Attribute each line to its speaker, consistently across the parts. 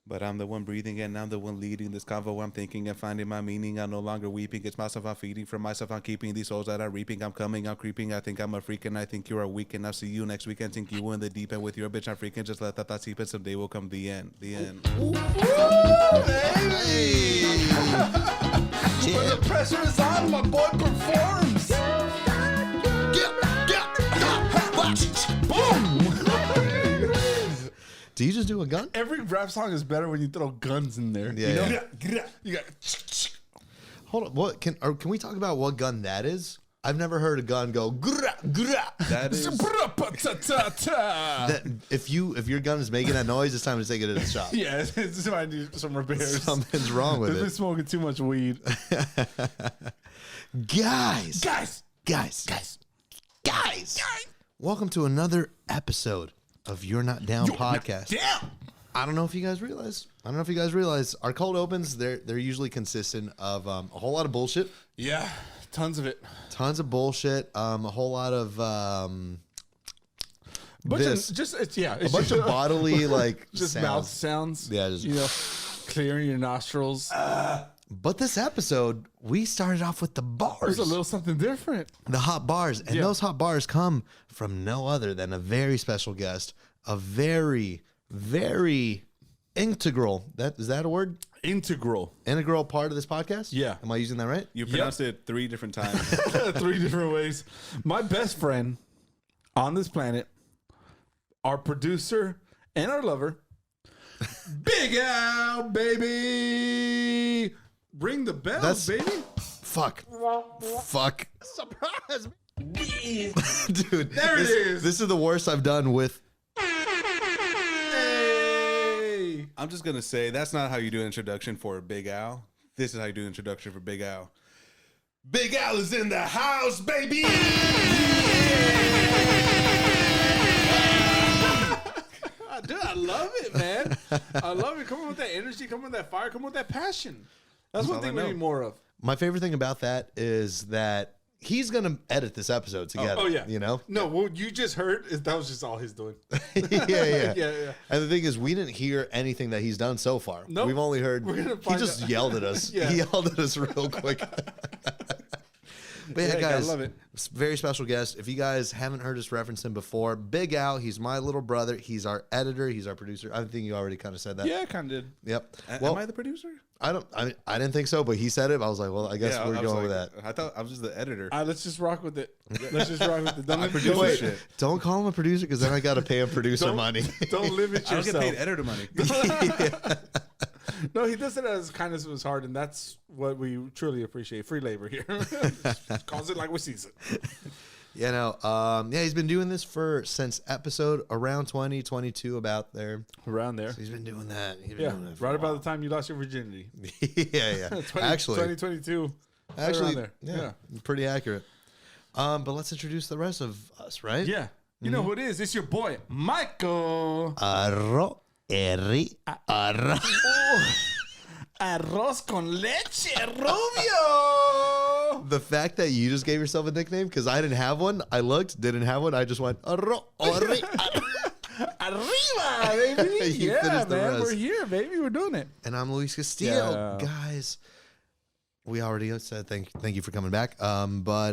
Speaker 1: But I'm the one breathing and I'm the one leading this convo. I'm thinking and finding my meaning. I'm no longer weeping. It's myself I'm feeding. From myself I'm keeping these souls that I'm reaping. I'm coming, I'm creeping. I think I'm a freak and I think you're a weak. And I'll see you next weekend. Think you in the deep end with your bitch. I'm freaking. Just let that thought sleep and someday will come the end. The end.
Speaker 2: Ooh, baby. When the pressure is on, my boy performs. Boom.
Speaker 3: Do you just do a gun?
Speaker 2: Every rap song is better when you throw guns in there.
Speaker 3: Yeah,
Speaker 2: you know?
Speaker 3: yeah.
Speaker 2: You got.
Speaker 3: Hold on. What can we talk about what gun that is? I've never heard a gun go gra gra.
Speaker 1: That is.
Speaker 3: That if your gun is making that noise, it's time to take it to the shop.
Speaker 2: Yeah, it's might need some repairs.
Speaker 3: Something's wrong with
Speaker 2: They've been
Speaker 3: it.
Speaker 2: smoking too much weed.
Speaker 3: Guys. Welcome to another episode of You're Not Down podcast.
Speaker 2: Damn.
Speaker 3: I don't know if you guys realize. Our cold opens, they're usually consistent of a whole lot of bullshit.
Speaker 2: Yeah, tons of it.
Speaker 3: Tons of bullshit. A whole lot of
Speaker 2: A bunch
Speaker 3: of bodily like
Speaker 2: just
Speaker 3: sounds.
Speaker 2: mouth sounds.
Speaker 3: Yeah, just,
Speaker 2: clearing your nostrils.
Speaker 3: But this episode, we started off with the bars.
Speaker 2: There's a little something different.
Speaker 3: The hot bars. And those hot bars come from no other than a very special guest, a very, very integral. Is that a word?
Speaker 2: Integral
Speaker 3: Part of this podcast?
Speaker 2: Yeah.
Speaker 3: Am I using that right?
Speaker 1: You pronounced it 3 different times.
Speaker 2: 3 different ways. My best friend on this planet, our producer and our lover, Big Al, baby. Ring the bells, baby.
Speaker 3: Fuck.
Speaker 2: Surprise.
Speaker 3: Dude.
Speaker 2: There it is.
Speaker 3: This is the worst I've done with.
Speaker 2: Hey.
Speaker 1: I'm just going to say that's not how you do an introduction for Big Al. This is how you do an introduction for Big Al. Big Al is in the house, baby!
Speaker 2: Dude, I love it, man. I love it. Come on with that energy. Come on with that fire. Come on with that passion. That's one
Speaker 1: all
Speaker 2: thing
Speaker 1: I
Speaker 2: we
Speaker 1: know.
Speaker 2: need more of.
Speaker 3: My favorite thing about that is that he's going to edit this episode together.
Speaker 2: Oh, yeah.
Speaker 3: You know?
Speaker 2: No, what you just heard, that was just all he's doing.
Speaker 3: yeah.
Speaker 2: Yeah.
Speaker 3: And the thing is, we didn't hear anything that he's done so far.
Speaker 2: Nope.
Speaker 3: We've only heard.
Speaker 2: We're gonna
Speaker 3: He
Speaker 2: find
Speaker 3: just
Speaker 2: out.
Speaker 3: yelled at us.
Speaker 2: Yeah.
Speaker 3: He yelled at us real quick. But yeah,
Speaker 2: Yeah,
Speaker 3: guys,
Speaker 2: I love it.
Speaker 3: Very special guest. If you guys haven't heard us reference him before, Big Al, he's my little brother. He's our editor. He's our producer. I think you already kind of said that.
Speaker 2: Yeah, I kind of did.
Speaker 3: Yep.
Speaker 1: Am I the producer?
Speaker 3: I didn't think so, but he said it. I was like, well, I guess
Speaker 1: Yeah,
Speaker 3: we're
Speaker 1: I was
Speaker 3: going with
Speaker 1: like,
Speaker 3: that.
Speaker 1: I thought I was just the editor.
Speaker 2: Let's just rock with it. Let's just rock with it. Don't
Speaker 1: produce
Speaker 3: Wait,
Speaker 1: shit.
Speaker 3: don't call him a producer because then I got to pay him producer money.
Speaker 2: Don't limit
Speaker 1: I don't
Speaker 2: yourself.
Speaker 1: get paid editor money.
Speaker 2: No, he does it as kindness of his heart, and that's what we truly appreciate. Free labor here. Calls it like we sees it.
Speaker 3: You know, he's been doing this since episode around 2022, about there.
Speaker 2: Around there.
Speaker 3: So he's been doing that.
Speaker 2: Yeah, right about the time you lost your virginity.
Speaker 3: yeah. Actually,
Speaker 2: 2022.
Speaker 3: actually,
Speaker 2: around there.
Speaker 3: yeah, pretty accurate. But let's introduce the rest of us, right?
Speaker 2: Yeah. You know who it is. It's your boy, Michael.
Speaker 3: Arro,
Speaker 2: Arroz con leche, Rubio.
Speaker 3: The fact that you just gave yourself a nickname, because I didn't have one. I looked, didn't have one. I just went, Arriba,
Speaker 2: baby.
Speaker 3: You
Speaker 2: Yeah,
Speaker 3: finished the
Speaker 2: man.
Speaker 3: rest.
Speaker 2: We're here, baby. We're doing it.
Speaker 3: And I'm Luis Castillo.
Speaker 2: Yeah.
Speaker 3: Guys, we already said thank you for coming back. But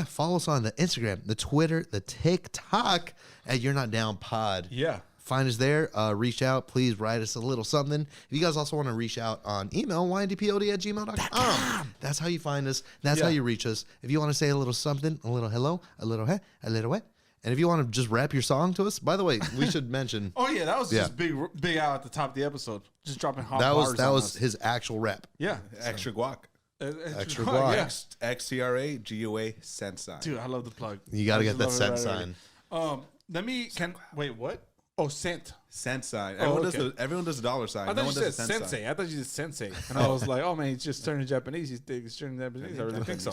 Speaker 3: follow us on the Instagram, the Twitter, the TikTok at You're Not Down Pod.
Speaker 2: Yeah.
Speaker 3: Find us there. Reach out. Please write us a little something. If you guys also want to reach out on email, yndpod@gmail.com. That's how you find us. That's how you reach us. If you want to say a little something, a little hello, a little hey, a little what. And if you want to just rap your song to us, by the way, we should mention
Speaker 2: Oh yeah, that was just big out at the top of the episode, just dropping hot
Speaker 3: that
Speaker 2: bars.
Speaker 3: was
Speaker 2: on us.
Speaker 3: his actual rap.
Speaker 2: Yeah,
Speaker 1: Extra guac.
Speaker 3: Extra guac.
Speaker 2: Yeah.
Speaker 1: XTRAGOA cent sign.
Speaker 2: Dude, I love the plug.
Speaker 3: You got to
Speaker 2: I
Speaker 3: get
Speaker 2: just
Speaker 3: that
Speaker 2: love it
Speaker 3: cent
Speaker 2: right
Speaker 3: sign.
Speaker 2: away. Wait, what? Oh, cent.
Speaker 1: Cent sign.
Speaker 2: Oh,
Speaker 1: Everyone does the dollar sign.
Speaker 2: I
Speaker 1: No
Speaker 2: thought
Speaker 1: one
Speaker 2: you
Speaker 1: does
Speaker 2: said
Speaker 1: a cent
Speaker 2: sensei.
Speaker 1: sign.
Speaker 2: I thought you said sensei, and I was like, oh man, he's just turning Japanese. He's turning Japanese. I really think so.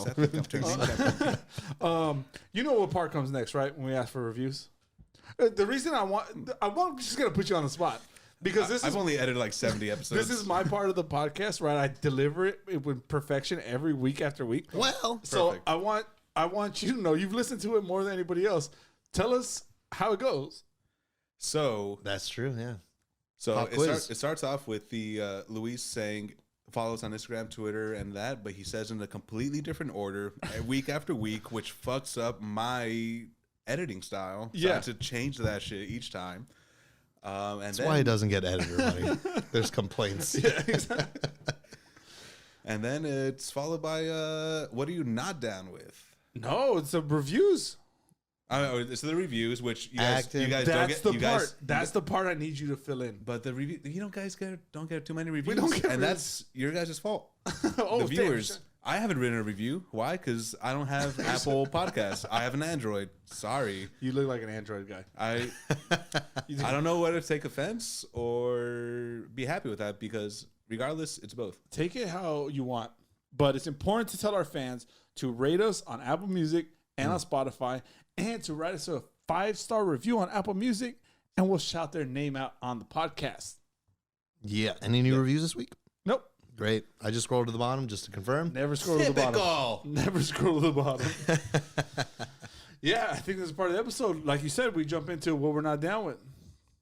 Speaker 2: You know what part comes next, right? When we ask for reviews. The reason I'm just gonna put you on the spot because
Speaker 1: I've only edited like 70 episodes.
Speaker 2: this is my part of the podcast, right? I deliver it with perfection every week after week.
Speaker 3: Well,
Speaker 2: So
Speaker 1: Perfect.
Speaker 2: I want you to know you've listened to it more than anybody else. Tell us how it goes.
Speaker 1: So
Speaker 3: that's true. Yeah.
Speaker 1: So
Speaker 3: Pop quiz.
Speaker 1: it starts off with the Luis saying follow us on Instagram, Twitter, and that, but he says in a completely different order week after week, which fucks up my editing style. So I had to change that shit each time. And
Speaker 3: That's why he doesn't get editor money. There's complaints.
Speaker 1: Yeah, exactly. And then it's followed by what are you not down with?
Speaker 2: No, it's the reviews.
Speaker 1: It's the reviews, which you guys
Speaker 2: That's
Speaker 1: don't get.
Speaker 2: the
Speaker 1: You
Speaker 2: part.
Speaker 1: guys,
Speaker 2: That's the part I need you to fill in.
Speaker 1: but the review, guys don't get too many reviews,
Speaker 2: don't get
Speaker 1: and that's your guys' fault. The viewers. I haven't written a review. Why? Because I don't have Apple Podcasts. I have an Android. Sorry.
Speaker 2: You look like an Android guy.
Speaker 1: I don't know whether to take offense or be happy with that, because regardless, it's both.
Speaker 2: Take it how you want, but it's important to tell our fans to rate us on Apple Music and on Spotify, and to write us a 5-star review on Apple Music, and we'll shout their name out on the podcast.
Speaker 3: Yeah. Any new reviews this week?
Speaker 2: Nope.
Speaker 3: Great. I just scrolled to the bottom just to confirm.
Speaker 2: Never scroll to the bottom. Never scroll to the bottom. Yeah, I think this is part of the episode. Like you said, we jump into what we're not down with.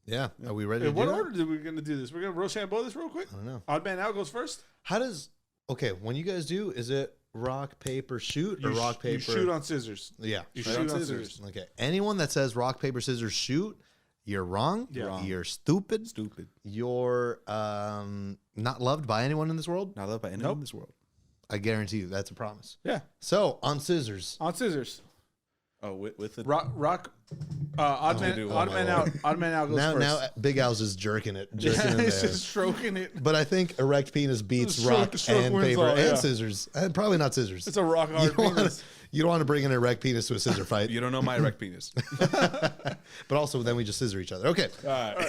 Speaker 3: Yeah. Are we ready
Speaker 2: In
Speaker 3: to
Speaker 2: what
Speaker 3: do that?
Speaker 2: order are we going to do this? We're going to Rochambeau this real quick?
Speaker 3: I don't know.
Speaker 2: Odd Man Out goes first.
Speaker 3: How does... Okay, when you guys do, is it rock, paper, shoot, or rock, paper?
Speaker 2: You shoot on scissors.
Speaker 3: Yeah.
Speaker 2: You
Speaker 1: Shoot
Speaker 2: shoot
Speaker 1: on
Speaker 2: on
Speaker 1: scissors.
Speaker 2: scissors.
Speaker 3: Okay. Anyone that says rock, paper, scissors, shoot, you're wrong.
Speaker 2: Yeah. Wrong.
Speaker 3: You're stupid.
Speaker 1: Stupid.
Speaker 3: You're not loved by anyone in this world.
Speaker 1: Not loved by anyone in this world.
Speaker 3: I guarantee you that's a promise.
Speaker 2: Yeah.
Speaker 3: So, on scissors.
Speaker 2: On scissors.
Speaker 1: Oh, with the
Speaker 2: Rock. Odd Man Out. Odd Man Out goes
Speaker 3: Now,
Speaker 2: first.
Speaker 3: now Big Al's just jerking it. Jerking
Speaker 2: Yeah,
Speaker 3: in
Speaker 2: he's
Speaker 3: there.
Speaker 2: just stroking it.
Speaker 3: But I think erect penis beats
Speaker 2: Stroke-
Speaker 3: rock
Speaker 2: stroke
Speaker 3: and
Speaker 2: wins
Speaker 3: paper
Speaker 2: all,
Speaker 3: and
Speaker 2: yeah.
Speaker 3: scissors. And probably not scissors.
Speaker 2: It's a rock
Speaker 3: you
Speaker 2: hard
Speaker 3: don't wanna-
Speaker 2: penis.
Speaker 3: you don't want to bring an erect penis to a scissor fight.
Speaker 1: You don't know my erect penis.
Speaker 3: But also, then we just scissor each other. Okay.
Speaker 1: All right.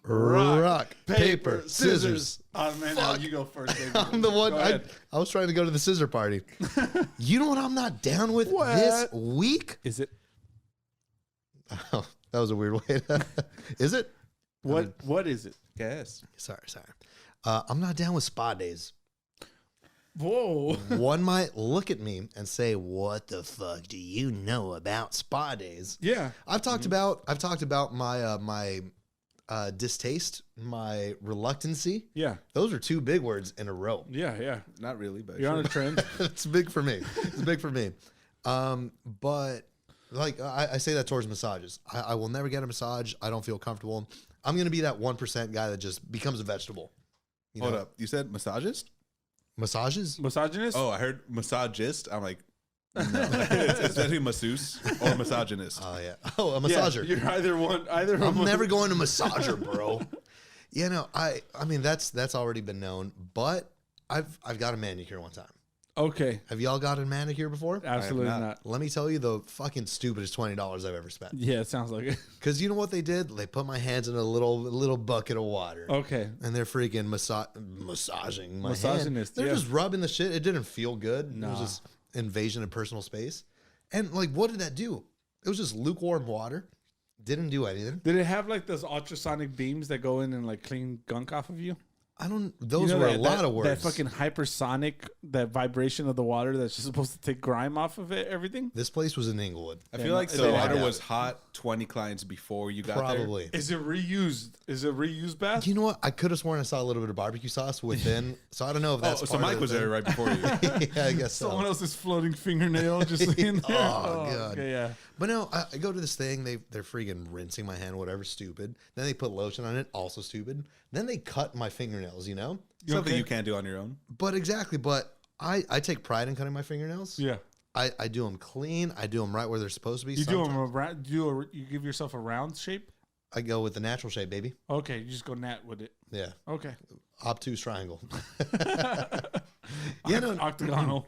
Speaker 3: Rock, paper, scissors.
Speaker 2: Odd Man Out, you go first, baby.
Speaker 3: I'm the one.
Speaker 2: Go ahead.
Speaker 3: I was trying to go to the scissor party. You know what I'm not down with
Speaker 2: What?
Speaker 3: this week?
Speaker 2: Is it?
Speaker 3: Oh, that was a weird way to. Is it?
Speaker 2: What is it?
Speaker 1: Guess.
Speaker 3: Sorry. I'm not down with spa days.
Speaker 2: Whoa.
Speaker 3: One might look at me and say, "What the fuck do you know about spa days?"
Speaker 2: Yeah.
Speaker 3: I've talked about my my distaste, my reluctancy.
Speaker 2: Yeah.
Speaker 3: Those are two big words in a row.
Speaker 2: Yeah.
Speaker 1: Not really, but
Speaker 2: You're on a trend.
Speaker 3: It's big for me. It's big for me. But like I say that towards massages. I will never get a massage. I don't feel comfortable. I'm gonna be that 1% guy that just becomes a vegetable. You
Speaker 1: Hold
Speaker 3: know?
Speaker 1: up. You said massagist?
Speaker 3: Massages?
Speaker 2: Misogynist?
Speaker 1: Oh, I heard massagist. I'm like, no. it's definitely masseuse or misogynist.
Speaker 3: Oh yeah. Oh, a
Speaker 2: Yeah,
Speaker 3: massager.
Speaker 2: you're either one.
Speaker 3: I'm never going to massager, bro. You know, I mean that's already been known, but I've got a manicure one time.
Speaker 2: Okay.
Speaker 3: Have y'all got a manicure before?
Speaker 2: Absolutely
Speaker 1: not.
Speaker 2: not.
Speaker 3: Let me tell you the fucking stupidest $20 I've ever spent.
Speaker 2: Yeah, it sounds like it.
Speaker 3: Because you know what they did? They put my hands in a little bucket of water.
Speaker 2: Okay.
Speaker 3: And they're freaking massaging my hand.
Speaker 2: Misogynist,
Speaker 3: They're
Speaker 2: yeah.
Speaker 3: just rubbing the shit. It didn't feel good. It
Speaker 2: Nah.
Speaker 3: was just invasion of personal space. And like, what did that do? It was just lukewarm water. Didn't do anything.
Speaker 2: Did it have like those ultrasonic beams that go in and like clean gunk off of you?
Speaker 3: Those
Speaker 2: You know
Speaker 3: were
Speaker 2: that-
Speaker 3: a lot
Speaker 2: that-
Speaker 3: of words.
Speaker 2: That fucking hypersonic, that vibration of the water that's just supposed to take grime off of it, everything.
Speaker 3: This place was in Inglewood.
Speaker 1: I
Speaker 2: Yeah,
Speaker 1: feel like
Speaker 2: no,
Speaker 1: the
Speaker 2: I
Speaker 1: water
Speaker 3: doubt
Speaker 1: was
Speaker 3: it.
Speaker 1: hot 20 clients before you got there.
Speaker 3: Probably.
Speaker 2: Is it reused? Is it reused bath?
Speaker 3: You know what? I could have sworn I saw a little bit of barbecue sauce within. So I don't know if that's
Speaker 1: Oh, so
Speaker 3: part of
Speaker 1: Mike
Speaker 3: the
Speaker 1: was
Speaker 3: thing.
Speaker 1: there right before you.
Speaker 3: Yeah, I guess so.
Speaker 2: Someone else's floating fingernail just in there.
Speaker 3: Oh, God.
Speaker 2: Okay, yeah.
Speaker 3: But no, I go to this thing. They're freaking rinsing my hand, whatever, stupid. Then they put lotion on it, also stupid. Then they cut my fingernails, you know?
Speaker 1: Something you can't do on your own.
Speaker 3: But exactly. But I take pride in cutting my fingernails.
Speaker 2: Yeah.
Speaker 3: I do them clean. I do them right where they're supposed to be.
Speaker 2: You do them
Speaker 3: Sometimes
Speaker 2: around, you give yourself a round shape?
Speaker 3: I go with the natural shape, baby.
Speaker 2: Okay, you just go nat with it.
Speaker 3: Yeah.
Speaker 2: Okay.
Speaker 3: Obtuse triangle. Yeah, no,
Speaker 2: Octagonal.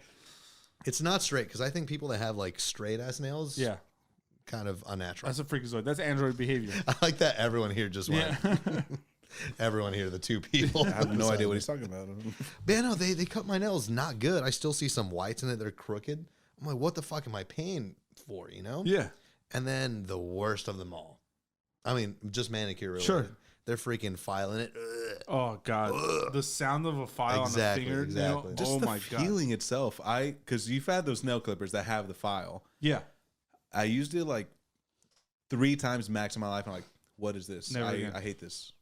Speaker 3: it's not straight because I think people that have like straight ass nails,
Speaker 2: Yeah.
Speaker 3: kind of unnatural.
Speaker 2: That's a freakazoid. That's android behavior.
Speaker 3: I like that everyone here just went.
Speaker 2: Yeah.
Speaker 3: Everyone here, the two people.
Speaker 1: I have no idea what he's talking about.
Speaker 3: But yeah, no, they cut my nails not good. I still see some whites in it. They're crooked. I'm like, what the fuck am I paying for, you know?
Speaker 2: Yeah.
Speaker 3: And then the worst of them all. I mean, just manicure related.
Speaker 2: Sure.
Speaker 3: They're freaking filing it. Ugh.
Speaker 2: Oh God. The sound of a file
Speaker 3: Exactly,
Speaker 2: on a fingernail.
Speaker 3: exactly.
Speaker 1: Just
Speaker 2: Oh
Speaker 1: the
Speaker 2: my God.
Speaker 1: feeling itself. Because you've had those nail clippers that have the file.
Speaker 2: Yeah.
Speaker 1: I used it like 3 times max in my life. I'm like, what is this?
Speaker 2: Never again.
Speaker 1: I hate this.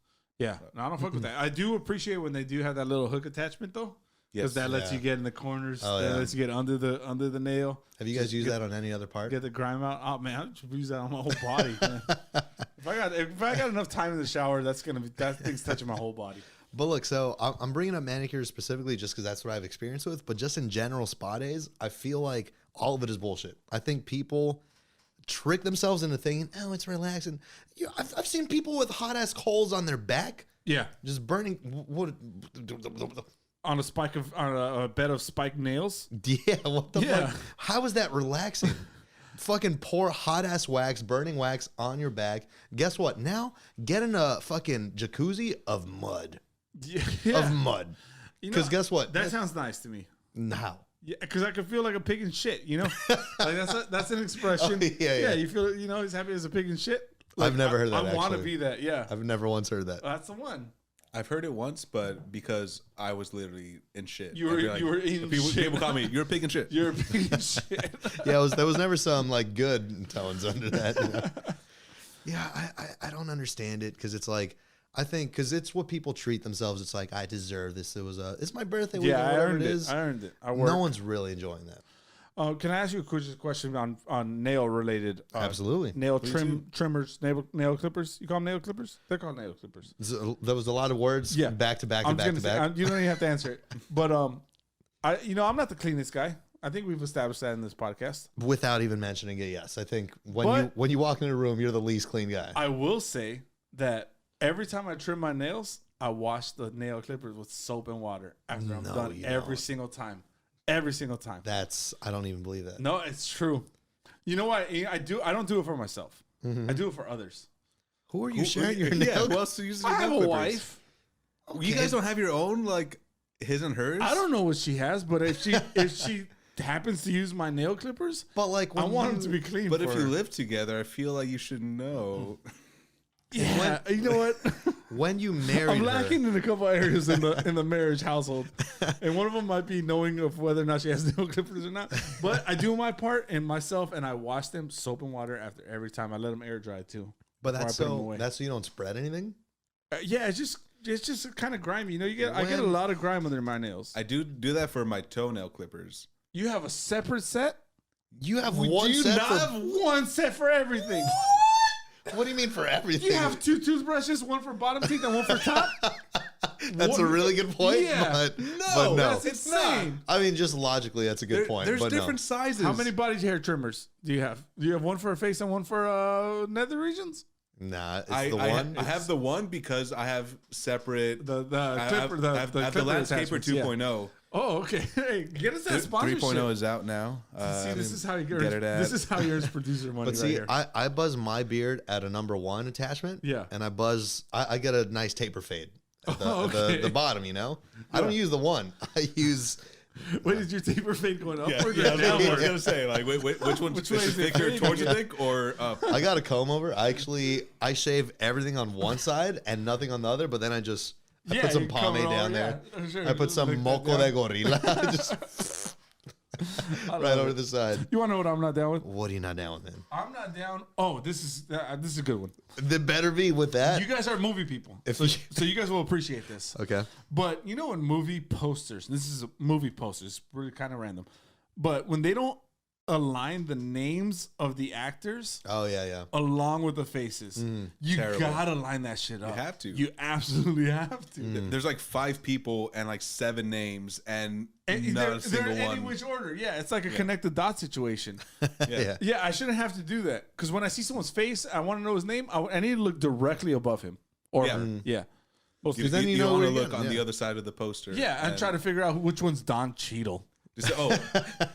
Speaker 2: Yeah, no, I don't fuck with that. I do appreciate when they do have that little hook attachment though, because that lets you get in the corners. That lets you get under the nail.
Speaker 3: Have you guys used that on any other part?
Speaker 2: Get the grime out. Oh man, I should use that on my whole body. Man. If I got enough time in the shower, that thing's touching my whole body.
Speaker 3: But look, so I'm bringing up manicures specifically just because that's what I've experienced with. But just in general, spa days, I feel like all of it is bullshit. I think people trick themselves into thinking, oh, it's relaxing. I've seen people with hot ass coals on their back.
Speaker 2: Yeah,
Speaker 3: just burning. What?
Speaker 2: On a bed of spiked nails.
Speaker 3: Yeah, what the fuck? How is that relaxing? Fucking pour hot ass wax, burning wax on your back. Guess what? Now get in a fucking jacuzzi of mud.
Speaker 2: Yeah.
Speaker 3: Of mud. Because guess what?
Speaker 2: That sounds nice to me.
Speaker 3: How?
Speaker 2: Yeah, because I could feel like a pig in shit, you know? Like that's an expression.
Speaker 3: Oh, yeah.
Speaker 2: You feel, he's happy as a pig in shit. Like,
Speaker 3: I've never heard that.
Speaker 2: I want to be that, yeah.
Speaker 3: I've never once heard that.
Speaker 2: That's the one.
Speaker 1: I've heard it once, but because I was literally in shit.
Speaker 2: You were eating shit.
Speaker 1: People call me, you're a pig in shit.
Speaker 2: You're a pig in shit.
Speaker 3: Yeah, there was never some like good tones under that. You know? Yeah, I don't understand it because it's like, I think because it's what people treat themselves. It's like, I deserve this. It's my birthday week.
Speaker 2: Yeah,
Speaker 3: or whatever it is.
Speaker 2: I earned it. I work.
Speaker 3: No one's really enjoying that.
Speaker 2: Can I ask you a quick question on nail related?
Speaker 3: Absolutely.
Speaker 2: Nail trimmers, nail clippers. You call them nail clippers? They're called nail clippers.
Speaker 3: There was a lot of words.
Speaker 2: Yeah.
Speaker 3: Back to back to back to back.
Speaker 2: You don't even have to answer it. But I'm not the cleanest guy. I think we've established that in this podcast.
Speaker 3: Without even mentioning it, yes. I think when you walk in a room, you're the least clean guy.
Speaker 2: I will say that every time I trim my nails, I wash the nail clippers with soap and water after I'm done every single time. Every single time.
Speaker 3: I don't even believe that.
Speaker 2: No, it's true. You know what? I don't do it for myself. I do it for others.
Speaker 3: Who are you sharing your nails?
Speaker 1: Who else uses
Speaker 2: I have a wife.
Speaker 1: Okay. You guys don't have your own, like his and hers?
Speaker 2: I don't know what she has, but if she happens to use my nail clippers,
Speaker 3: but like
Speaker 2: I want them to be clean.
Speaker 1: But if you live together, I feel like you should know.
Speaker 2: Yeah, you know what?
Speaker 3: When you married
Speaker 2: I'm lacking in a couple areas in the marriage household, and one of them might be knowing of whether or not she has nail clippers or not. But I do my part and myself, and I wash them soap and water after every time. I let them air dry too.
Speaker 3: But that's so you don't spread anything.
Speaker 2: Yeah, it's just kind of grimy. You know, I get a lot of grime under my nails.
Speaker 1: I do that for my toenail clippers.
Speaker 2: You have a separate set.
Speaker 3: You have one set.
Speaker 2: Do you not have one set for everything?
Speaker 3: What do you mean for everything?
Speaker 2: You have two toothbrushes, one for bottom teeth and one for top?
Speaker 3: That's a really good point.
Speaker 2: Yeah.
Speaker 3: But
Speaker 2: no, that's insane.
Speaker 3: I mean, just logically, that's a good point.
Speaker 1: There's
Speaker 3: but
Speaker 1: different sizes.
Speaker 2: How many body hair trimmers do you have? Do you have one for a face and one for nether regions?
Speaker 3: Nah, it's
Speaker 1: the
Speaker 3: one.
Speaker 1: I have the one because I have separate.
Speaker 2: The clipper,
Speaker 1: I have the Landscaper 2.0.
Speaker 2: Yeah. Oh, okay. Hey, get us that sponsorship.
Speaker 1: 3.0 is out now.
Speaker 2: See, this is how you earn producer money.
Speaker 3: But see,
Speaker 2: here.
Speaker 3: I buzz my beard at a number 1 attachment.
Speaker 2: Yeah.
Speaker 3: And I get a nice taper fade at the bottom, you know? Yeah. I don't use the one. I use...
Speaker 2: Wait, is your taper fade going up or
Speaker 1: down?
Speaker 2: down?
Speaker 1: I was going to say, like, which one is thicker, towards your thick or up?
Speaker 3: I got a comb over. I shave everything on one side and nothing on the other, but then I put some pomade down there. Yeah, sure. I put some moco de gorilla just right over the side.
Speaker 2: You want to know what I'm not down with?
Speaker 3: What are you not down with, man?
Speaker 2: I'm not down. Oh, this is a good one.
Speaker 3: There better be with that.
Speaker 2: You guys are movie people, so you guys will appreciate this.
Speaker 3: Okay.
Speaker 2: But you know, in movie posters, this is a movie posters, it's really kind of random, but when they don't align the names of the actors, along with the faces, you gotta line that shit up.
Speaker 1: You have to.
Speaker 2: You absolutely have to.
Speaker 1: There's like 5 people and like 7 names and not a single
Speaker 2: they're
Speaker 1: one.
Speaker 2: any which order. Yeah, it's like a connected dot situation.
Speaker 3: Yeah.
Speaker 2: I shouldn't have to do that because when I see someone's face, I want to know his name. I need to look directly above him or her. Yeah.
Speaker 1: Because then you know want to look on the other side of the poster.
Speaker 2: Yeah, and try to figure out which one's Don Cheadle.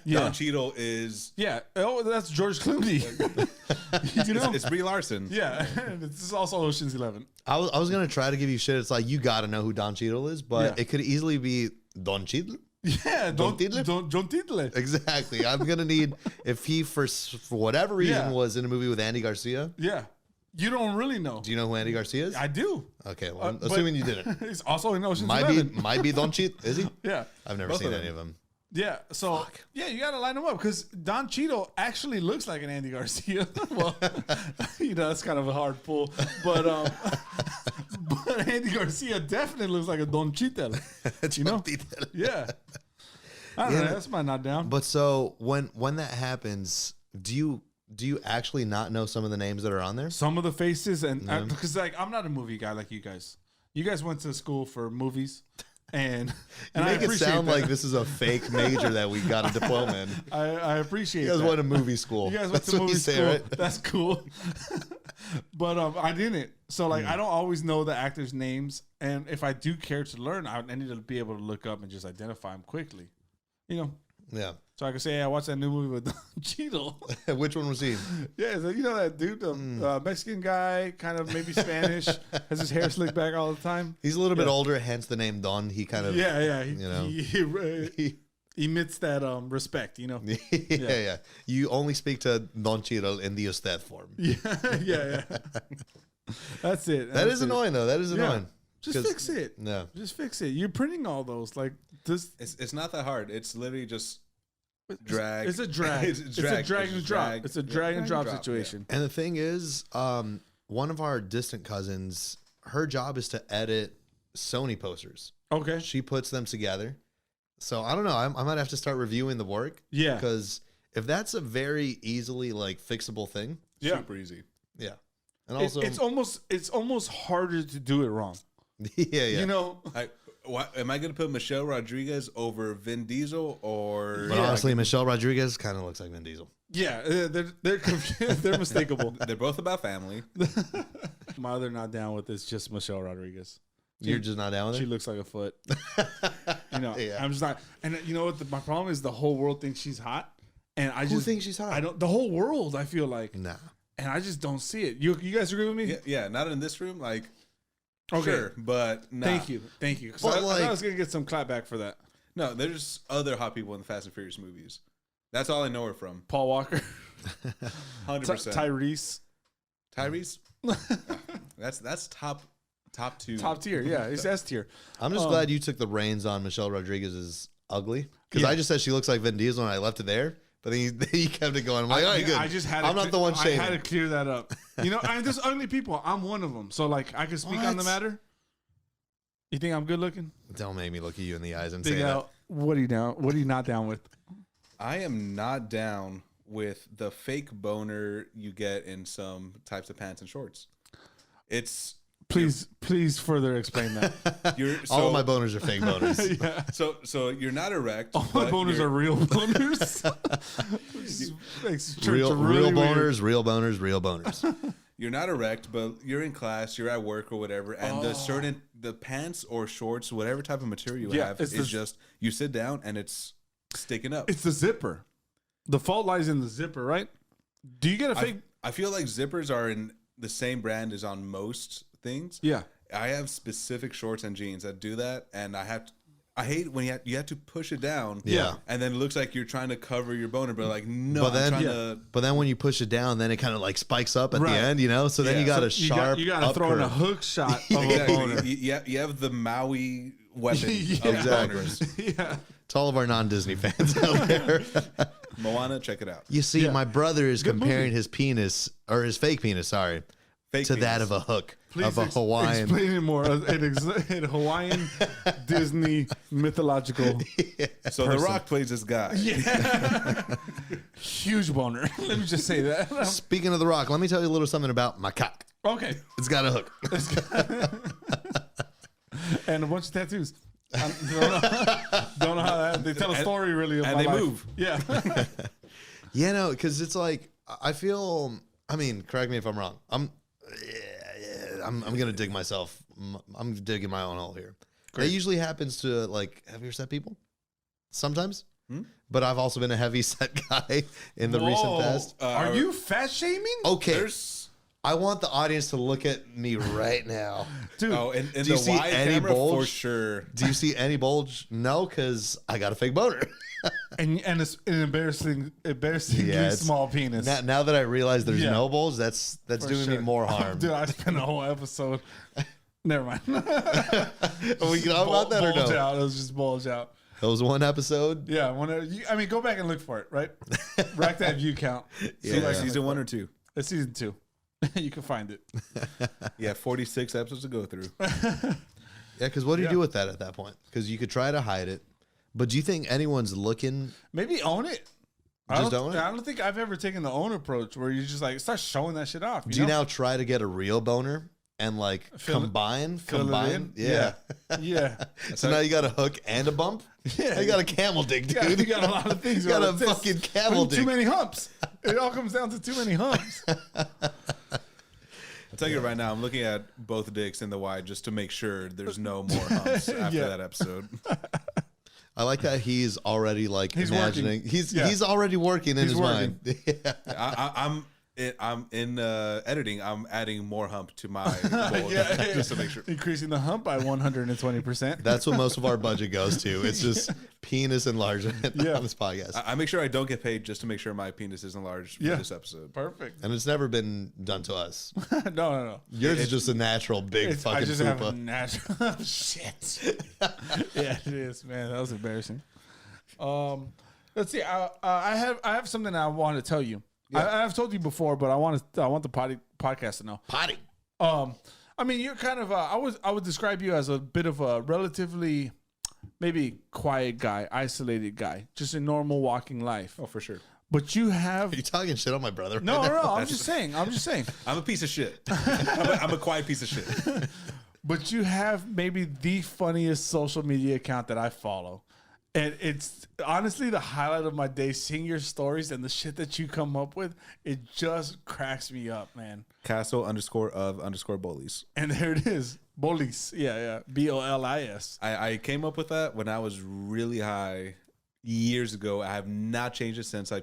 Speaker 2: Don Cheadle is... Yeah. Oh, that's George Clooney. You know?
Speaker 1: It's Brie Larson.
Speaker 2: Yeah. This is also Ocean's 11.
Speaker 3: I was going to try to give you shit. It's like, you got to know who Don Cheadle is, but it could easily be Don Cheadle.
Speaker 2: Yeah. Don Cheadle.
Speaker 3: Exactly. I'm going to need, if he, for whatever reason, was in a movie with Andy Garcia.
Speaker 2: Yeah. You don't really know.
Speaker 3: Do you know who Andy Garcia is?
Speaker 2: I do.
Speaker 3: Okay, well, assuming you didn't.
Speaker 2: He's also in Ocean's 11.
Speaker 3: Might be Don Cheadle. Is he?
Speaker 2: Yeah.
Speaker 3: I've never seen any of them.
Speaker 2: Yeah, so yeah, you gotta line them up because Don Cheadle actually looks like an Andy Garcia. Well, that's kind of a hard pull, but Andy Garcia definitely looks like a Don Cheadle. Yeah. I don't know. That's my not down.
Speaker 3: But so when that happens, do you actually not know some of the names that are on there?
Speaker 2: Some of the faces, and because like I'm not a movie guy like you guys. You guys went to school for movies. And
Speaker 3: you make it sound like this is a fake major that we got a diploma in.
Speaker 2: I appreciate
Speaker 3: you guys
Speaker 2: that.
Speaker 3: went to movie school.
Speaker 2: You guys went to movie school. Right? That's cool. But I didn't. So like I don't always know the actors' names. And if I do care to learn, I need to be able to look up and just identify them quickly.
Speaker 3: Yeah.
Speaker 2: So I can say, hey, I watched that new movie with Cheadle.
Speaker 3: Which one was he?
Speaker 2: Yeah, so that dude, the Mexican guy, kind of maybe Spanish, has his hair slicked back all the time.
Speaker 3: He's a little bit older, hence the name Don. He kind of
Speaker 2: he emits that respect,
Speaker 3: Yeah. You only speak to Don Cheadle in the usted form.
Speaker 2: Yeah. That's it.
Speaker 3: That is annoying though. That is annoying.
Speaker 2: Just fix it.
Speaker 3: No.
Speaker 2: Just fix it. You're printing all those like this.
Speaker 1: It's not that hard. It's literally just drag.
Speaker 2: It's a drag. It's a drag and drop. It's a drag and drop situation.
Speaker 3: And the thing is, one of our distant cousins, her job is to edit Sony posters.
Speaker 2: Okay.
Speaker 3: She puts them together. So I don't know. I might have to start reviewing the work.
Speaker 2: Yeah.
Speaker 3: Because if that's a very easily like fixable thing,
Speaker 1: super easy.
Speaker 3: Yeah. And also,
Speaker 2: it's almost harder to do it wrong.
Speaker 3: Yeah.
Speaker 1: Am I going to put Michelle Rodriguez over Vin Diesel or?
Speaker 3: But honestly, Michelle Rodriguez kind of looks like Vin Diesel.
Speaker 2: Yeah, they're mistakable.
Speaker 1: They're both about family.
Speaker 2: My other not down with is just Michelle Rodriguez.
Speaker 3: You're just not down with it?
Speaker 2: She looks like a foot.
Speaker 3: Yeah.
Speaker 2: I'm just not. And you know what? My problem is the whole world thinks she's hot, and
Speaker 3: Who thinks she's hot?
Speaker 2: I don't. The whole world, I feel like.
Speaker 3: Nah.
Speaker 2: And I just don't see it. You guys agree with me?
Speaker 1: Yeah, not in this room. Like.
Speaker 2: Okay.
Speaker 1: Sure, but nah.
Speaker 2: Thank you. So I thought I was gonna get some clap back for that.
Speaker 1: No, there's other hot people in the Fast and Furious movies. That's all I know her from.
Speaker 2: Paul Walker,
Speaker 1: 100%. Tyrese. That's top two.
Speaker 2: Top tier. Yeah, he's S tier.
Speaker 3: I'm just glad you took the reins on Michelle Rodriguez's ugly because I just said she looks like Vin Diesel and I left it there. But then he kept it going. I'm like, all right, good. I'm not the one shaming.
Speaker 2: I had to clear that up. There's ugly people. I'm one of them. So, like, I can speak on the matter. You think I'm good looking?
Speaker 3: Don't make me look at you in the eyes and
Speaker 2: Big
Speaker 3: say
Speaker 2: Al,
Speaker 3: that.
Speaker 2: What are you down? What are you not down with?
Speaker 1: I am not down with the fake boner you get in some types of pants and shorts.
Speaker 2: Please further explain that.
Speaker 3: All of my boners are fake boners.
Speaker 1: Yeah. So you're not erect.
Speaker 2: All my boners are real boners.
Speaker 3: real boners, real boners, real boners.
Speaker 1: You're not erect, but you're in class, you're at work or whatever, and the pants or shorts, whatever type of material you have, is just you sit down and it's sticking up.
Speaker 2: It's the zipper. The fault lies in the zipper, right? Do you get a fake?
Speaker 1: I feel like zippers are in the same brand as on most things.
Speaker 2: Yeah.
Speaker 1: I have specific shorts and jeans that do that, and I hate when you have to push it down.
Speaker 3: Yeah.
Speaker 1: And then it looks like you're trying to cover your boner, but like, no,
Speaker 3: but then when you push it down, then it kind of like spikes up at the end, So then you got a sharp
Speaker 2: you got to throw in a hook shot of a boner.
Speaker 1: You have the Maui weapon of boners.
Speaker 2: Yeah.
Speaker 3: To all of our non-Disney fans out there.
Speaker 1: Moana, check it out.
Speaker 3: You see, my brother is comparing his penis, or his fake penis, to
Speaker 1: penis.
Speaker 3: that of a hook.
Speaker 2: Please
Speaker 3: of a Hawaiian.
Speaker 2: Explain it more. In Hawaiian Disney mythological.
Speaker 1: So The Rock plays this guy.
Speaker 2: Yeah. Huge boner. Let me just say that.
Speaker 3: Speaking of The Rock, let me tell you a little something about my cock.
Speaker 2: Okay.
Speaker 3: It's got a hook.
Speaker 2: And a bunch of tattoos. I don't know how that. They tell a story really of
Speaker 1: and
Speaker 2: my
Speaker 1: they
Speaker 2: life.
Speaker 1: move.
Speaker 2: Yeah.
Speaker 3: Yeah, no, because it's like I feel. I mean, correct me if I'm wrong. I'm gonna dig myself. I'm digging my own hole here. Great. That usually happens to like heavier set people. Sometimes. But I've also been a heavy set guy in the recent past.
Speaker 2: Are you fat shaming?
Speaker 3: Okay. I want the audience to look at me right now.
Speaker 2: Dude,
Speaker 1: in
Speaker 3: do you see any bulge?
Speaker 1: For sure.
Speaker 3: Do you see any bulge? No, because I got a fake boner.
Speaker 2: and it's an embarrassingly small penis.
Speaker 3: Now that I realize there's no bulge, that's doing me more harm.
Speaker 2: Dude, I spent a whole episode. Never mind.
Speaker 3: Are we talking about that or no?
Speaker 2: Bulge out. It was just bulge out.
Speaker 3: That was one episode.
Speaker 2: Yeah, I mean, go back and look for it, right? Rack that view count.
Speaker 1: Yeah, season 1 or 2.
Speaker 2: It's season 2. You can find it.
Speaker 1: Yeah, 46 episodes to go through.
Speaker 3: Yeah, because what do you do with that at that point? Because you could try to hide it, but do you think anyone's looking?
Speaker 2: Maybe own it.
Speaker 3: Just own it?
Speaker 2: I don't think I've ever taken the own approach where you just like start showing that shit off.
Speaker 3: Do you now try to get a real boner and like combine?
Speaker 2: Yeah.
Speaker 3: So now you got a hook and a bump.
Speaker 2: Yeah,
Speaker 3: you got a camel dick, dude.
Speaker 2: You got a lot of things.
Speaker 3: You got a fucking camel dick.
Speaker 2: Too many humps. It all comes down to too many humps.
Speaker 1: I'll tell you right now, I'm looking at both dicks in the wide just to make sure there's no more humps after that episode.
Speaker 3: I like that he's already like
Speaker 2: he's
Speaker 3: imagining.
Speaker 2: Working.
Speaker 3: He's already working in his mind.
Speaker 1: Yeah. I'm in editing. I'm adding more hump to my bowl just to make sure.
Speaker 2: Increasing the hump by 120%.
Speaker 3: That's what most of our budget goes to. It's just penis enlargement on this podcast.
Speaker 1: I make sure I don't get paid just to make sure my penis is enlarged for this episode.
Speaker 2: Perfect.
Speaker 3: And it's never been done to us.
Speaker 2: No.
Speaker 3: Yours is just a natural big fucking
Speaker 2: I just
Speaker 3: poopa.
Speaker 2: have a natural shit. Yeah, it is, man. That was embarrassing. Let's see. I have something I want to tell you. Yeah. I've told you before, but I want the podcast to know.
Speaker 3: Potty.
Speaker 2: I mean, you're kind of I would describe you as a bit of a relatively maybe quiet guy, isolated guy, just a normal walking life.
Speaker 1: Oh, for sure.
Speaker 2: But you have.
Speaker 3: Are you talking shit on my brother?
Speaker 2: No. I'm just saying.
Speaker 1: I'm a piece of shit. I'm a quiet piece of shit.
Speaker 2: But you have maybe the funniest social media account that I follow. And it's honestly the highlight of my day, seeing your stories and the shit that you come up with. It just cracks me up, man.
Speaker 1: Castle_of_bullies.
Speaker 2: And there it is. Bullies. Yeah. BOLIS.
Speaker 1: I came up with that when I was really high years ago. I have not changed it since I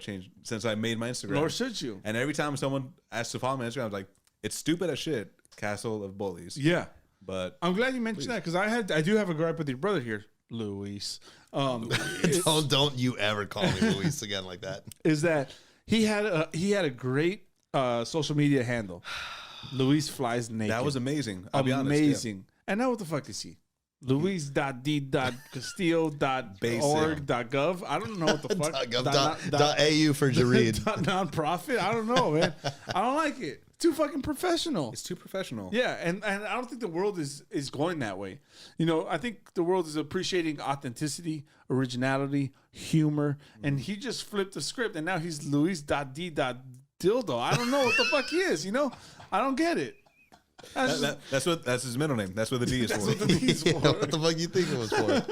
Speaker 1: made my Instagram.
Speaker 2: Nor should you.
Speaker 1: And every time someone asks to follow my Instagram, I was like, it's stupid as shit. Castle of Bullies.
Speaker 2: Yeah.
Speaker 1: But
Speaker 2: I'm glad you mentioned that because I do have a gripe with your brother here, Luis.
Speaker 3: Don't you ever call me Luis again like that.
Speaker 2: Is that he had a great social media handle. Luis Flies Naked.
Speaker 1: That was amazing. I'll be honest.
Speaker 2: Amazing. Yeah. And now what the fuck is he? Luis.d.castillo.org.gov. I don't know what the fuck.
Speaker 3: .au for Jareed.
Speaker 2: Nonprofit. I don't know, man. I don't like it. Too fucking professional.
Speaker 1: It's too professional.
Speaker 2: Yeah, and I don't think the world is going that way. You know, I think the world is appreciating authenticity, originality, humor, and he just flipped the script, and now he's Luis.d.dildo. I don't know what the fuck he is. You know, I don't get it.
Speaker 1: That's his middle name. That's what the D is for.
Speaker 2: What the D is for.
Speaker 3: What the fuck you think it was for?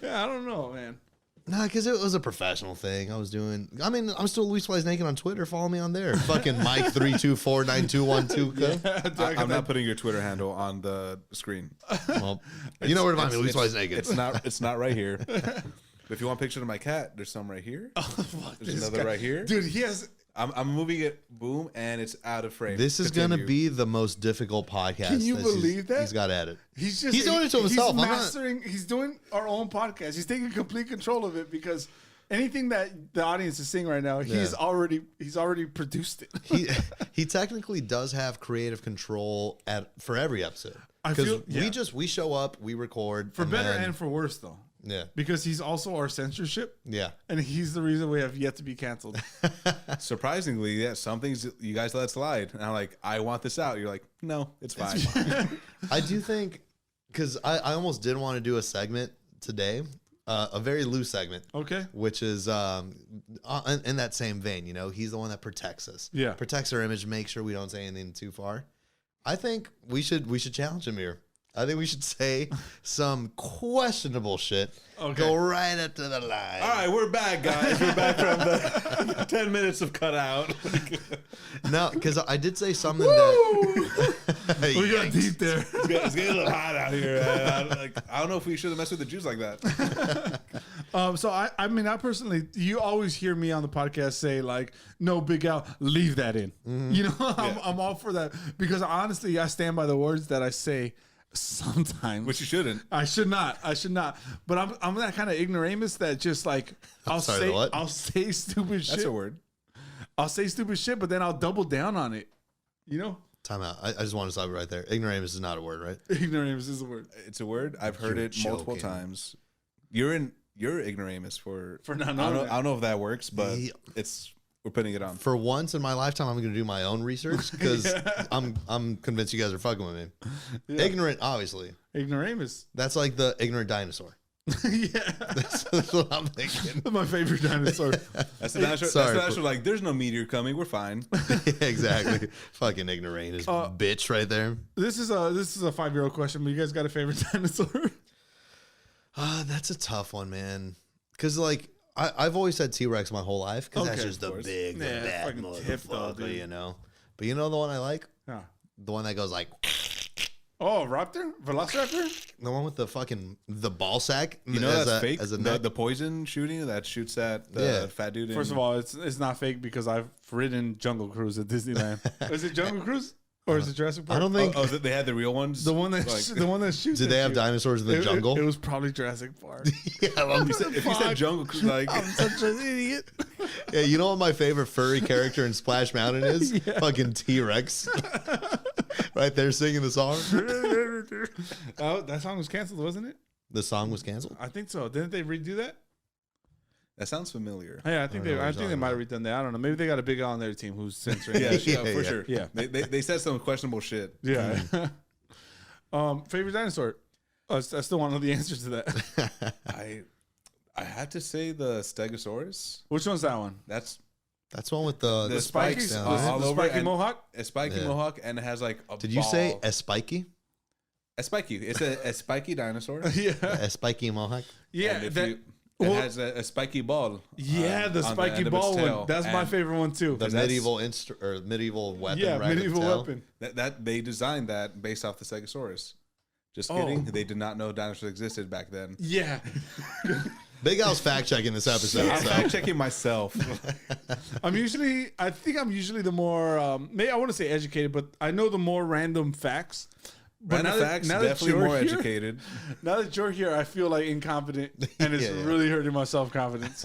Speaker 2: Yeah, I don't know, man.
Speaker 3: Nah, because it was a professional thing I was doing. I mean, I'm still Luis Flies Naked on Twitter. Follow me on there. Fucking Mike3249212.
Speaker 1: I'm not putting your Twitter handle on the screen.
Speaker 3: Well, you know where to find me, Luis Flies Naked.
Speaker 1: It's not right here. But if you want a picture of my cat, there's some right here.
Speaker 2: Oh, fuck,
Speaker 1: there's another right here.
Speaker 2: Dude, he has...
Speaker 1: I'm moving it, boom, and it's out of frame.
Speaker 3: This is going to be the most difficult podcast.
Speaker 2: Can you believe that?
Speaker 3: He's got at it.
Speaker 2: He's
Speaker 3: doing it to himself.
Speaker 2: He's doing our own podcast. He's taking complete control of it because anything that the audience is seeing right now, he's already produced it.
Speaker 3: he technically does have creative control for every episode. Because we show up, we record.
Speaker 2: For better and for worse, though.
Speaker 3: Yeah.
Speaker 2: Because he's also our censorship.
Speaker 3: Yeah.
Speaker 2: And he's the reason we have yet to be canceled.
Speaker 1: Surprisingly, yeah, some things you guys let slide. And I'm like, I want this out. You're like, no, it's fine.
Speaker 3: I do think, because I almost did want to do a segment today, a very loose segment.
Speaker 2: Okay.
Speaker 3: Which is in that same vein, you know, he's the one that protects us.
Speaker 2: Yeah.
Speaker 3: Protects our image, make sure we don't say anything too far. I think we should challenge him here. I think we should say some questionable shit. Okay. Go right up to the line.
Speaker 1: All right, we're back, guys. We're back from the 10 minutes of cutout.
Speaker 3: No, because I did say something that...
Speaker 2: We got deep there.
Speaker 1: It's getting a little hot out here. I don't know if we should have messed with the Jews like that.
Speaker 2: So, I mean, I personally... You always hear me on the podcast say, like, no, Big Al, leave that in. Mm-hmm. You know, I'm all for that. Because honestly, I stand by the words that I say... Sometimes,
Speaker 1: which you shouldn't.
Speaker 2: I should not. But I'm that kind of ignoramus that just like I'll say stupid shit.
Speaker 1: That's a word.
Speaker 2: I'll say stupid shit, but then I'll double down on it. You know.
Speaker 3: Time out. I just want to stop it right there. Ignoramus is not a word, right?
Speaker 2: Ignoramus is a word.
Speaker 1: It's a word. I've heard it multiple times. You're ignoramus for
Speaker 2: not
Speaker 1: I
Speaker 2: knowing
Speaker 1: don't know if that works, but
Speaker 3: Yeah.
Speaker 1: we're putting it on.
Speaker 3: For once in my lifetime, I'm going to do my own research because I'm convinced you guys are fucking with me.
Speaker 2: Yeah.
Speaker 3: Ignorant, obviously.
Speaker 2: Ignoramus.
Speaker 3: That's like the ignorant dinosaur.
Speaker 2: Yeah.
Speaker 3: That's what I'm thinking.
Speaker 2: My favorite dinosaur.
Speaker 1: That's the dinosaur.
Speaker 3: Sorry,
Speaker 1: That's the dinosaur. Like, there's no meteor coming. We're fine.
Speaker 3: Yeah, exactly. Fucking ignoramus bitch right there.
Speaker 2: This is a 5-year-old question, but you guys got a favorite dinosaur?
Speaker 3: That's a tough one, man. Because like I've always said T-Rex my whole life because that's
Speaker 2: Okay,
Speaker 3: just
Speaker 1: of
Speaker 3: the
Speaker 1: course.
Speaker 3: big, the
Speaker 2: Yeah,
Speaker 3: bad
Speaker 2: fucking tip though,
Speaker 3: motherfucker,
Speaker 2: dude.
Speaker 3: you know. But you know the one I like,
Speaker 2: Huh.
Speaker 3: the one that goes like
Speaker 2: Oh, Raptor? Velociraptor?
Speaker 3: the one with the ball sack.
Speaker 1: You know
Speaker 3: as
Speaker 1: that's
Speaker 3: a,
Speaker 1: fake.
Speaker 3: As a
Speaker 1: The,
Speaker 3: neck.
Speaker 1: the poison shooting that shoots at the
Speaker 3: Yeah.
Speaker 1: fat dude.
Speaker 2: First of all, it's not fake because I've ridden Jungle Cruise at Disneyland. Is it Jungle Cruise or is it Jurassic Park?
Speaker 3: I don't think.
Speaker 1: they had the real ones.
Speaker 2: the one that shoots.
Speaker 3: Did they
Speaker 2: at
Speaker 3: have
Speaker 2: you.
Speaker 3: dinosaurs in the jungle?
Speaker 2: It was probably Jurassic Park.
Speaker 3: Yeah,
Speaker 1: if you said jungle, like
Speaker 2: I'm such an idiot.
Speaker 3: yeah. You know what my favorite furry character in Splash Mountain is?
Speaker 2: Yeah.
Speaker 3: Fucking T-Rex. Right there singing the song.
Speaker 2: Oh, that song was canceled, wasn't it?
Speaker 3: The song was canceled.
Speaker 2: I think so. Didn't they redo that?
Speaker 1: that sounds familiar.
Speaker 2: Yeah, I think
Speaker 3: know what
Speaker 2: I
Speaker 3: you're
Speaker 2: think they
Speaker 3: talking
Speaker 2: might have redone that. I don't know. Maybe they got a big guy on their team who's censoring.
Speaker 1: Yeah,
Speaker 2: that.
Speaker 1: yeah, for
Speaker 3: yeah.
Speaker 1: sure.
Speaker 2: Yeah.
Speaker 1: They said some questionable shit.
Speaker 2: Yeah. Favorite dinosaur? I still want to know the answer to that.
Speaker 1: I had to say the Stegosaurus.
Speaker 2: Which one's that one?
Speaker 1: That's
Speaker 3: That's one with the spikes
Speaker 1: spikes
Speaker 3: down
Speaker 1: all
Speaker 3: there.
Speaker 2: The
Speaker 1: over
Speaker 2: spiky
Speaker 1: and-
Speaker 2: mohawk?
Speaker 1: a spiky
Speaker 3: Yeah.
Speaker 1: mohawk, and it has like a
Speaker 3: Did you say
Speaker 1: ball.
Speaker 3: a spiky?
Speaker 1: A spiky? It's a spiky dinosaur.
Speaker 2: Yeah.
Speaker 3: A spiky mohawk?
Speaker 2: Yeah.
Speaker 1: And if
Speaker 2: That,
Speaker 1: it
Speaker 2: well,
Speaker 1: has a spiky ball.
Speaker 2: yeah, the
Speaker 1: on end
Speaker 2: spiky
Speaker 1: of its
Speaker 2: ball
Speaker 1: tail.
Speaker 2: one. That's my
Speaker 1: And
Speaker 2: favorite one too.
Speaker 3: The
Speaker 1: that's-
Speaker 3: medieval weapon.
Speaker 2: Yeah,
Speaker 3: right, with
Speaker 2: medieval
Speaker 3: tail.
Speaker 2: weapon.
Speaker 1: That they designed that based off the Stegosaurus. Just
Speaker 2: Oh.
Speaker 1: kidding. They did not know dinosaurs existed back then.
Speaker 2: Yeah.
Speaker 3: Big Al's fact checking this episode.
Speaker 1: I'm
Speaker 3: so.
Speaker 1: fact checking myself.
Speaker 2: I think I'm usually the more, maybe I want to say educated, but I know the more random facts. But
Speaker 1: Random facts, definitely
Speaker 2: you're
Speaker 1: more
Speaker 2: here-
Speaker 1: educated.
Speaker 2: Now that you're here, I feel like incompetent, and it's
Speaker 3: Yeah, yeah.
Speaker 2: really hurting my self confidence.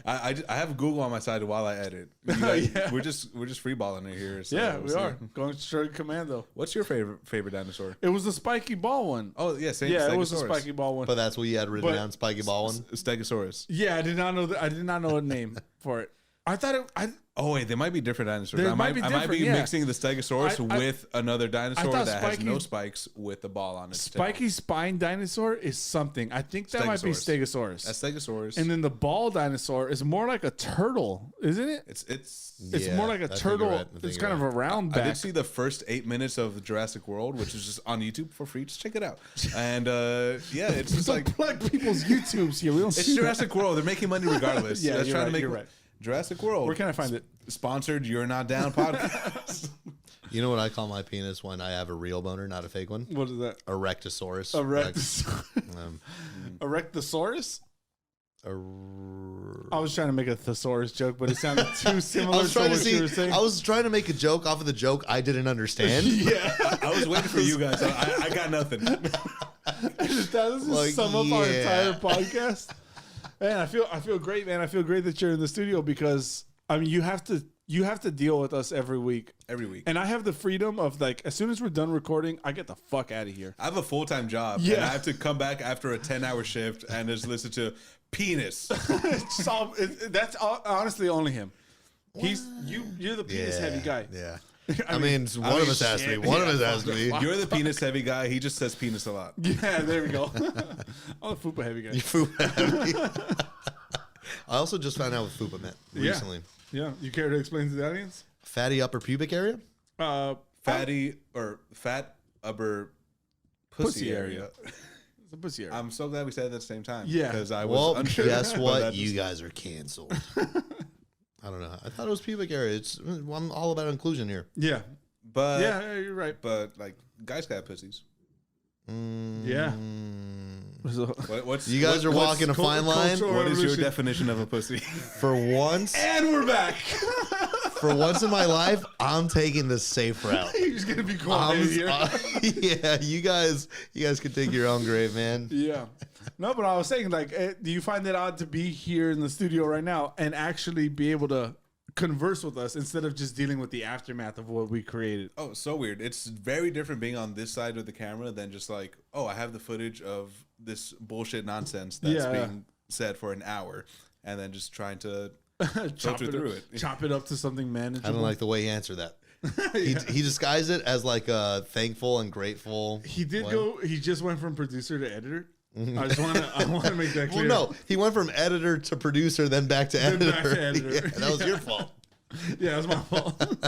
Speaker 1: I have Google on my side while I edit. You guys-
Speaker 2: Yeah.
Speaker 1: We're just freeballing it here. So
Speaker 2: Yeah,
Speaker 1: we'll
Speaker 2: we
Speaker 1: see.
Speaker 2: are going straight commando.
Speaker 1: What's your favorite dinosaur?
Speaker 2: It was the spiky ball one.
Speaker 1: Oh yeah, same.
Speaker 2: Yeah, it was the
Speaker 1: Stegosaurus.
Speaker 2: spiky ball one.
Speaker 3: But that's what you had written
Speaker 2: But-
Speaker 3: down, spiky ball one.
Speaker 1: Stegosaurus.
Speaker 2: Yeah, I did not know that. I did not know a name for it. I thought it.
Speaker 1: Oh wait, they might be different dinosaurs.
Speaker 2: They
Speaker 1: I
Speaker 2: might
Speaker 1: might
Speaker 2: be
Speaker 1: I might be
Speaker 2: different, yeah.
Speaker 1: mixing the Stegosaurus
Speaker 2: I-
Speaker 1: with another dinosaur
Speaker 2: thought
Speaker 1: that has
Speaker 2: spiky-
Speaker 1: no spikes with the ball on its tail.
Speaker 2: Spiky spine dinosaur is something. I think that might be
Speaker 1: Stegosaurus.
Speaker 2: Stegosaurus.
Speaker 1: That's Stegosaurus.
Speaker 2: And then the ball dinosaur is more like a turtle, isn't it?
Speaker 1: it's
Speaker 2: It's
Speaker 3: Yeah,
Speaker 2: more like
Speaker 3: I
Speaker 2: a
Speaker 3: think you're
Speaker 2: turtle.
Speaker 3: right. I think
Speaker 2: It's
Speaker 3: you're
Speaker 2: kind of a round
Speaker 1: I
Speaker 2: back.
Speaker 1: did see the first 8 minutes of Jurassic World, which is just on YouTube for free. Just check it out. And yeah, it's just
Speaker 2: Don't
Speaker 1: like
Speaker 2: plug people's YouTubes here. We don't
Speaker 1: it's
Speaker 2: see that.
Speaker 1: Jurassic World. They're making money regardless.
Speaker 2: Yeah,
Speaker 1: That's
Speaker 2: you're
Speaker 1: trying
Speaker 2: right,
Speaker 1: to make
Speaker 2: you're right.
Speaker 1: Jurassic World.
Speaker 2: Where can I find it?
Speaker 1: Sponsored You're Not Down podcast.
Speaker 3: You know what I call my penis when I have a real boner, not a fake one?
Speaker 2: What is that?
Speaker 3: Erectosaurus.
Speaker 2: Erectosaurus. Erectosaurus? I was trying to make a thesaurus joke, but it sounded too
Speaker 3: I
Speaker 2: similar
Speaker 3: was
Speaker 2: to
Speaker 3: trying
Speaker 2: what
Speaker 3: to
Speaker 2: you
Speaker 3: see.
Speaker 2: were saying.
Speaker 3: I was trying to make a joke off of the joke I didn't understand.
Speaker 2: yeah.
Speaker 1: I was waiting for you guys. I got nothing.
Speaker 2: Does this
Speaker 3: Like,
Speaker 2: sum up our
Speaker 3: yeah.
Speaker 2: entire podcast? Man, I feel great, man. I feel great that you're in the studio because I mean you have to deal with us every week.
Speaker 1: Every week.
Speaker 2: And I have the freedom of like as soon as we're done recording, I get the fuck out of here.
Speaker 1: I have a full-time job.
Speaker 2: Yeah.
Speaker 1: And I have to come back after a 10-hour shift and just listen to penis.
Speaker 2: That's honestly only him. You're the penis heavy guy.
Speaker 3: Yeah. I mean, one of us has to be. One of us has to be.
Speaker 1: You're the penis heavy guy. He just says penis a lot.
Speaker 2: Yeah, there we go. I'm the fupa heavy guy.
Speaker 3: You fupa heavy. I also just found out what fupa meant recently.
Speaker 2: Yeah, you care to explain to the audience?
Speaker 3: Fatty upper pubic area?
Speaker 1: Fatty or fat upper pussy area.
Speaker 2: It's a pussy area.
Speaker 1: I'm so glad we said it at the same time.
Speaker 2: Yeah.
Speaker 1: Because I was
Speaker 3: Well,
Speaker 1: unsure.
Speaker 3: guess
Speaker 1: but
Speaker 3: what?
Speaker 1: that's-
Speaker 3: You guys are canceled. I don't know. I thought it was pubic area. I'm all about inclusion here.
Speaker 2: yeah,
Speaker 1: But
Speaker 2: yeah, you're right.
Speaker 1: but like guys got pussies.
Speaker 2: Yeah.
Speaker 1: What's
Speaker 3: You guys are walking a fine line.
Speaker 2: cultural-
Speaker 1: What is your
Speaker 2: revolution.
Speaker 1: definition of a pussy?
Speaker 3: For once,
Speaker 2: And we're back.
Speaker 3: for once in my life, I'm taking the safe route.
Speaker 2: You're just gonna be quiet here.
Speaker 3: Yeah, you guys can take your own grave, man.
Speaker 2: Yeah. No, but I was saying, like, do you find it odd to be here in the studio right now and actually be able to converse with us instead of just dealing with the aftermath of what we created.
Speaker 1: Oh, so weird. It's very different being on this side of the camera than just like, oh, I have the footage of this bullshit nonsense that's being said for an hour, and then just trying to filter through it.
Speaker 2: Chop it up to something manageable.
Speaker 3: I don't like the way he answered that. He disguised it as like a thankful and grateful.
Speaker 2: He did go. He just went from producer to editor. I want to make that clear.
Speaker 3: Well, no, he went from editor to producer, then back to editor.
Speaker 2: Back to editor.
Speaker 3: Yeah, that was your fault.
Speaker 2: Yeah, it was my fault.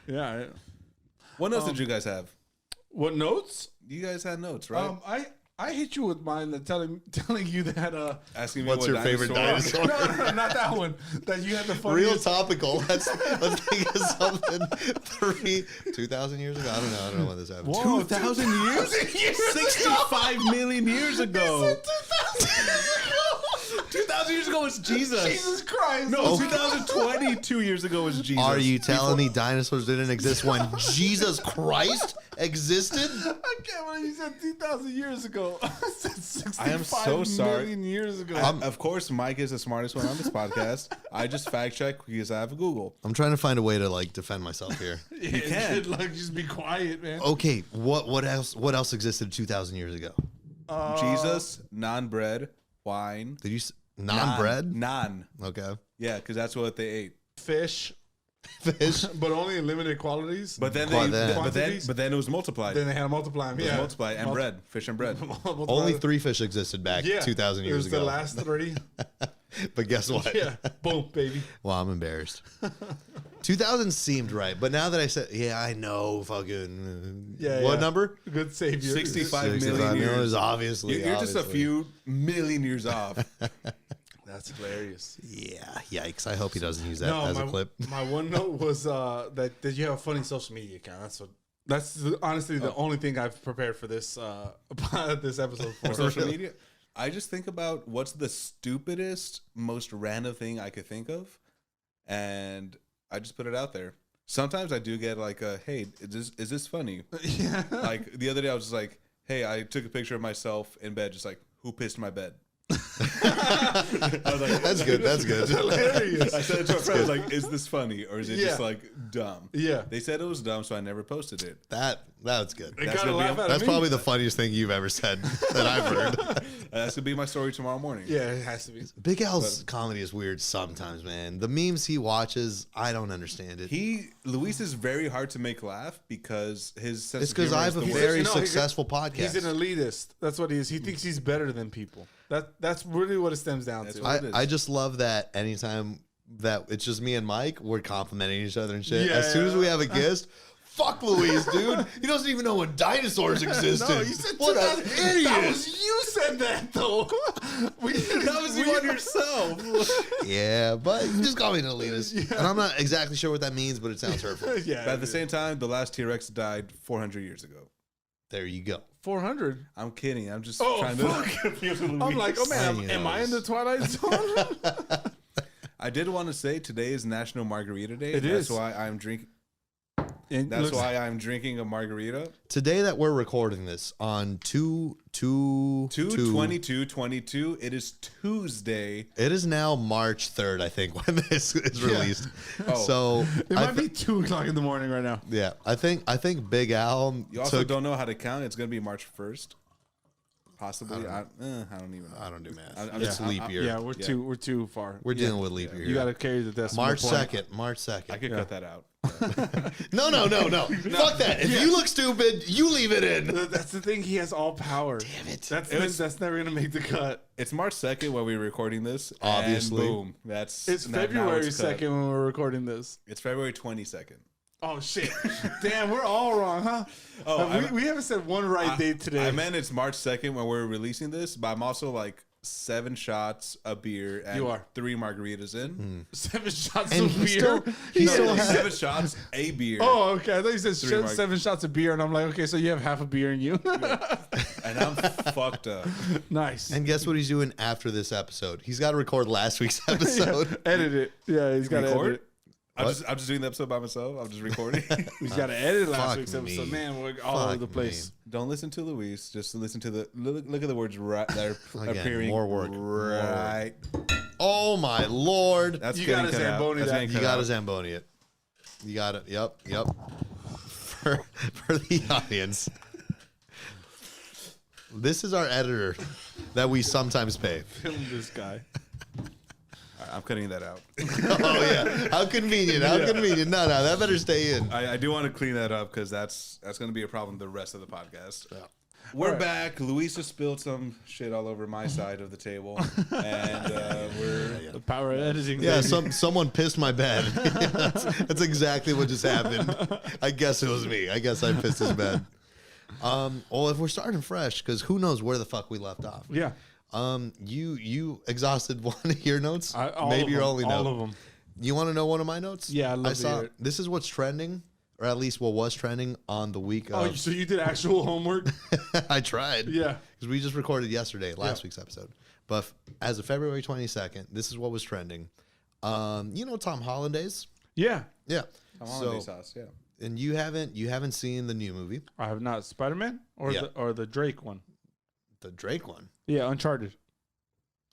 Speaker 2: Yeah.
Speaker 1: What else did you guys have?
Speaker 2: What notes?
Speaker 1: You guys had notes, right?
Speaker 2: I hit you with mine that telling you that
Speaker 1: asking me
Speaker 3: what's your favorite dinosaur?
Speaker 2: No, not that one. That you had the funniest.
Speaker 3: Real topical. Let's think of something 2,000 years ago. I don't know when this happened.
Speaker 1: 2,000 years? 65 million years ago. 2,000 years ago was Jesus.
Speaker 2: Jesus Christ.
Speaker 1: No, 2022 years ago was Jesus.
Speaker 3: Are you telling me dinosaurs didn't exist when Jesus Christ existed?
Speaker 2: I can't believe you said 2,000 years ago. I said 65
Speaker 1: I am so sorry.
Speaker 2: million years ago.
Speaker 1: Of course, Mike is the smartest one on this podcast. I just fact check because I have a Google.
Speaker 3: I'm trying to find a way to like defend myself here.
Speaker 2: You
Speaker 1: can't.
Speaker 2: Like, just be quiet, man.
Speaker 3: Okay, what else existed 2,000 years ago?
Speaker 1: Jesus, non-bread, wine.
Speaker 3: Did you non-bread?
Speaker 1: Non.
Speaker 3: Okay.
Speaker 1: Yeah, because that's what they ate.
Speaker 2: Fish,
Speaker 3: But
Speaker 2: only in limited qualities.
Speaker 1: But then it was multiplied.
Speaker 2: Then they had to multiply them.
Speaker 1: It was multiplied and bread, fish and bread.
Speaker 3: only 3 fish existed back 2,000 years ago.
Speaker 2: It was the last 3.
Speaker 3: But guess what?
Speaker 2: Yeah, boom, baby.
Speaker 3: Well, I'm embarrassed. 2000 seemed right, but now that I said, I know, fucking. What number?
Speaker 2: Good savior.
Speaker 1: 65 million years.
Speaker 3: Is obviously.
Speaker 1: You're just a few million years off.
Speaker 2: That's hilarious.
Speaker 3: Yeah, yikes! I hope he doesn't use that as a clip.
Speaker 2: My one note was that you have a funny social media account. That's honestly the only thing I've prepared for this this episode for
Speaker 1: social media. I just think about what's the stupidest, most random thing I could think of, and I just put it out there. Sometimes I do get like a, hey, is this funny?
Speaker 2: Yeah.
Speaker 1: Like the other day I was just like, hey, I took a picture of myself in bed, just like, who pissed my bed? I was like,
Speaker 3: that's good. That's good.
Speaker 2: Hilarious.
Speaker 1: I said it to a friend. I was like, is this funny or is it just like dumb?
Speaker 2: Yeah.
Speaker 1: They said it was dumb, so I never posted it.
Speaker 3: That's good.
Speaker 1: That's
Speaker 3: probably the funniest thing you've ever said that I've heard.
Speaker 1: That's gonna be my story tomorrow morning.
Speaker 2: Yeah, it has to be.
Speaker 3: Big Al's comedy is weird sometimes, man. The memes he watches, I don't understand it.
Speaker 1: Luis is very hard to make laugh because his sense
Speaker 3: It's
Speaker 1: of
Speaker 3: because
Speaker 1: humor
Speaker 3: I
Speaker 1: is
Speaker 3: have a
Speaker 1: the worst.
Speaker 3: very successful podcast.
Speaker 2: He's an elitist. That's what he is. He thinks he's better than people. That's really what it stems down to.
Speaker 3: I just love that anytime that it's just me and Mike, we're complimenting each other and shit. As soon as we have a guest, fuck Luis, dude. He doesn't even know when dinosaurs existed.
Speaker 2: No, you said
Speaker 3: what an idiot.
Speaker 2: That was you said that though.
Speaker 1: That was you on yourself.
Speaker 3: Yeah, but you just call me an elitist. Yeah. And I'm not exactly sure what that means, but it sounds hurtful.
Speaker 2: Yeah.
Speaker 1: But at the same time, the last T-Rex died 400 years ago.
Speaker 3: There you go.
Speaker 2: 400.
Speaker 1: I'm kidding. I'm just trying to confuse Luis.
Speaker 2: I'm like, oh man, am I in the Twilight Zone?
Speaker 1: I did want to say today is National Margarita Day.
Speaker 2: That's
Speaker 1: why I'm drinking. That's why I'm drinking a margarita.
Speaker 3: Today that we're recording this on
Speaker 1: 2/22/22. It is Tuesday.
Speaker 3: It is now March 3rd, I think, when this is released. So
Speaker 2: it might be 2 o'clock in the morning right now.
Speaker 3: Yeah, I think Big Al.
Speaker 1: You also don't know how to count. It's gonna be March 1st. Possibly. I don't even know.
Speaker 3: I don't do math.
Speaker 1: It's
Speaker 3: leap year.
Speaker 2: Yeah, we're too far.
Speaker 3: We're dealing with leap year.
Speaker 2: You got to carry the decimal
Speaker 3: March
Speaker 2: point.
Speaker 3: 2nd. March 2nd.
Speaker 1: I could cut that out.
Speaker 3: No. Fuck that. If you look stupid, you leave it in.
Speaker 2: That's the thing. He has all power.
Speaker 3: Damn it.
Speaker 2: That's never gonna make the cut.
Speaker 1: It's March 2nd when we're recording this.
Speaker 3: Obviously.
Speaker 1: And boom. It's
Speaker 2: February 2nd when we're recording this.
Speaker 1: It's February 22nd.
Speaker 2: Oh shit! Damn, we're all wrong, huh? We haven't said one right date today.
Speaker 1: I meant it's March 2nd when we're releasing this, but I'm also like 7 shots of beer and 3 margaritas in.
Speaker 2: 7 shots
Speaker 3: And
Speaker 2: of beer.
Speaker 3: He still has
Speaker 1: 7 shots, a beer.
Speaker 2: Oh, okay. I thought you said 7 shots of beer, and I'm like, okay, so you have half a beer in you.
Speaker 1: And I'm fucked up.
Speaker 2: Nice.
Speaker 3: And guess what he's doing after this episode? He's got to record last week's episode.
Speaker 2: Edit it. Yeah, he's got to edit it.
Speaker 1: I'm just doing the episode by myself. I'm just recording.
Speaker 2: He's got to edit last week's
Speaker 3: me.
Speaker 2: episode. Man, we're all over the place.
Speaker 1: Don't listen to Luis. Just listen to the look at the words right that are appearing.
Speaker 3: More work.
Speaker 1: Right.
Speaker 3: Oh my lord!
Speaker 1: That's
Speaker 2: You
Speaker 1: getting
Speaker 2: gotta
Speaker 1: cut out.
Speaker 2: Zamboni
Speaker 1: That's
Speaker 2: that.
Speaker 1: getting
Speaker 3: You
Speaker 1: cut
Speaker 3: got to
Speaker 1: out.
Speaker 3: Zamboni it. You got it. Yep. For the audience, this is our editor that we sometimes pay.
Speaker 2: Film this guy.
Speaker 1: I'm cutting that out.
Speaker 3: Oh yeah, how convenient! How convenient! No, that better stay in.
Speaker 1: I do want to clean that up because that's going to be a problem the rest of the podcast. We're back. Luisa spilled some shit all over my side of the table, and we're
Speaker 2: The power of editing.
Speaker 3: Yeah,
Speaker 2: baby.
Speaker 3: someone pissed my bed. that's exactly what just happened. I guess it was me. I guess I pissed his bed. Well, if we're starting fresh, because who knows where the fuck we left off.
Speaker 2: Yeah.
Speaker 3: You exhausted one of your notes? Maybe your only note.
Speaker 2: All of them.
Speaker 3: You want to know one of my notes?
Speaker 2: Yeah, I'd love to hear it.
Speaker 3: This is what's trending, or at least what was trending on the week
Speaker 2: Oh,
Speaker 3: of.
Speaker 2: so you did actual homework?
Speaker 3: I tried.
Speaker 2: Yeah.
Speaker 3: Because we just recorded yesterday, last week's episode. But as of February 22nd, this is what was trending. You know Tom Hollandaise?
Speaker 2: Yeah.
Speaker 3: Yeah.
Speaker 1: I'm on these sauce. Yeah.
Speaker 3: And you haven't seen the new movie,
Speaker 2: I have not. Spider-Man or
Speaker 3: Yeah.
Speaker 2: the Drake one?
Speaker 3: the Drake one.
Speaker 2: Yeah, Uncharted.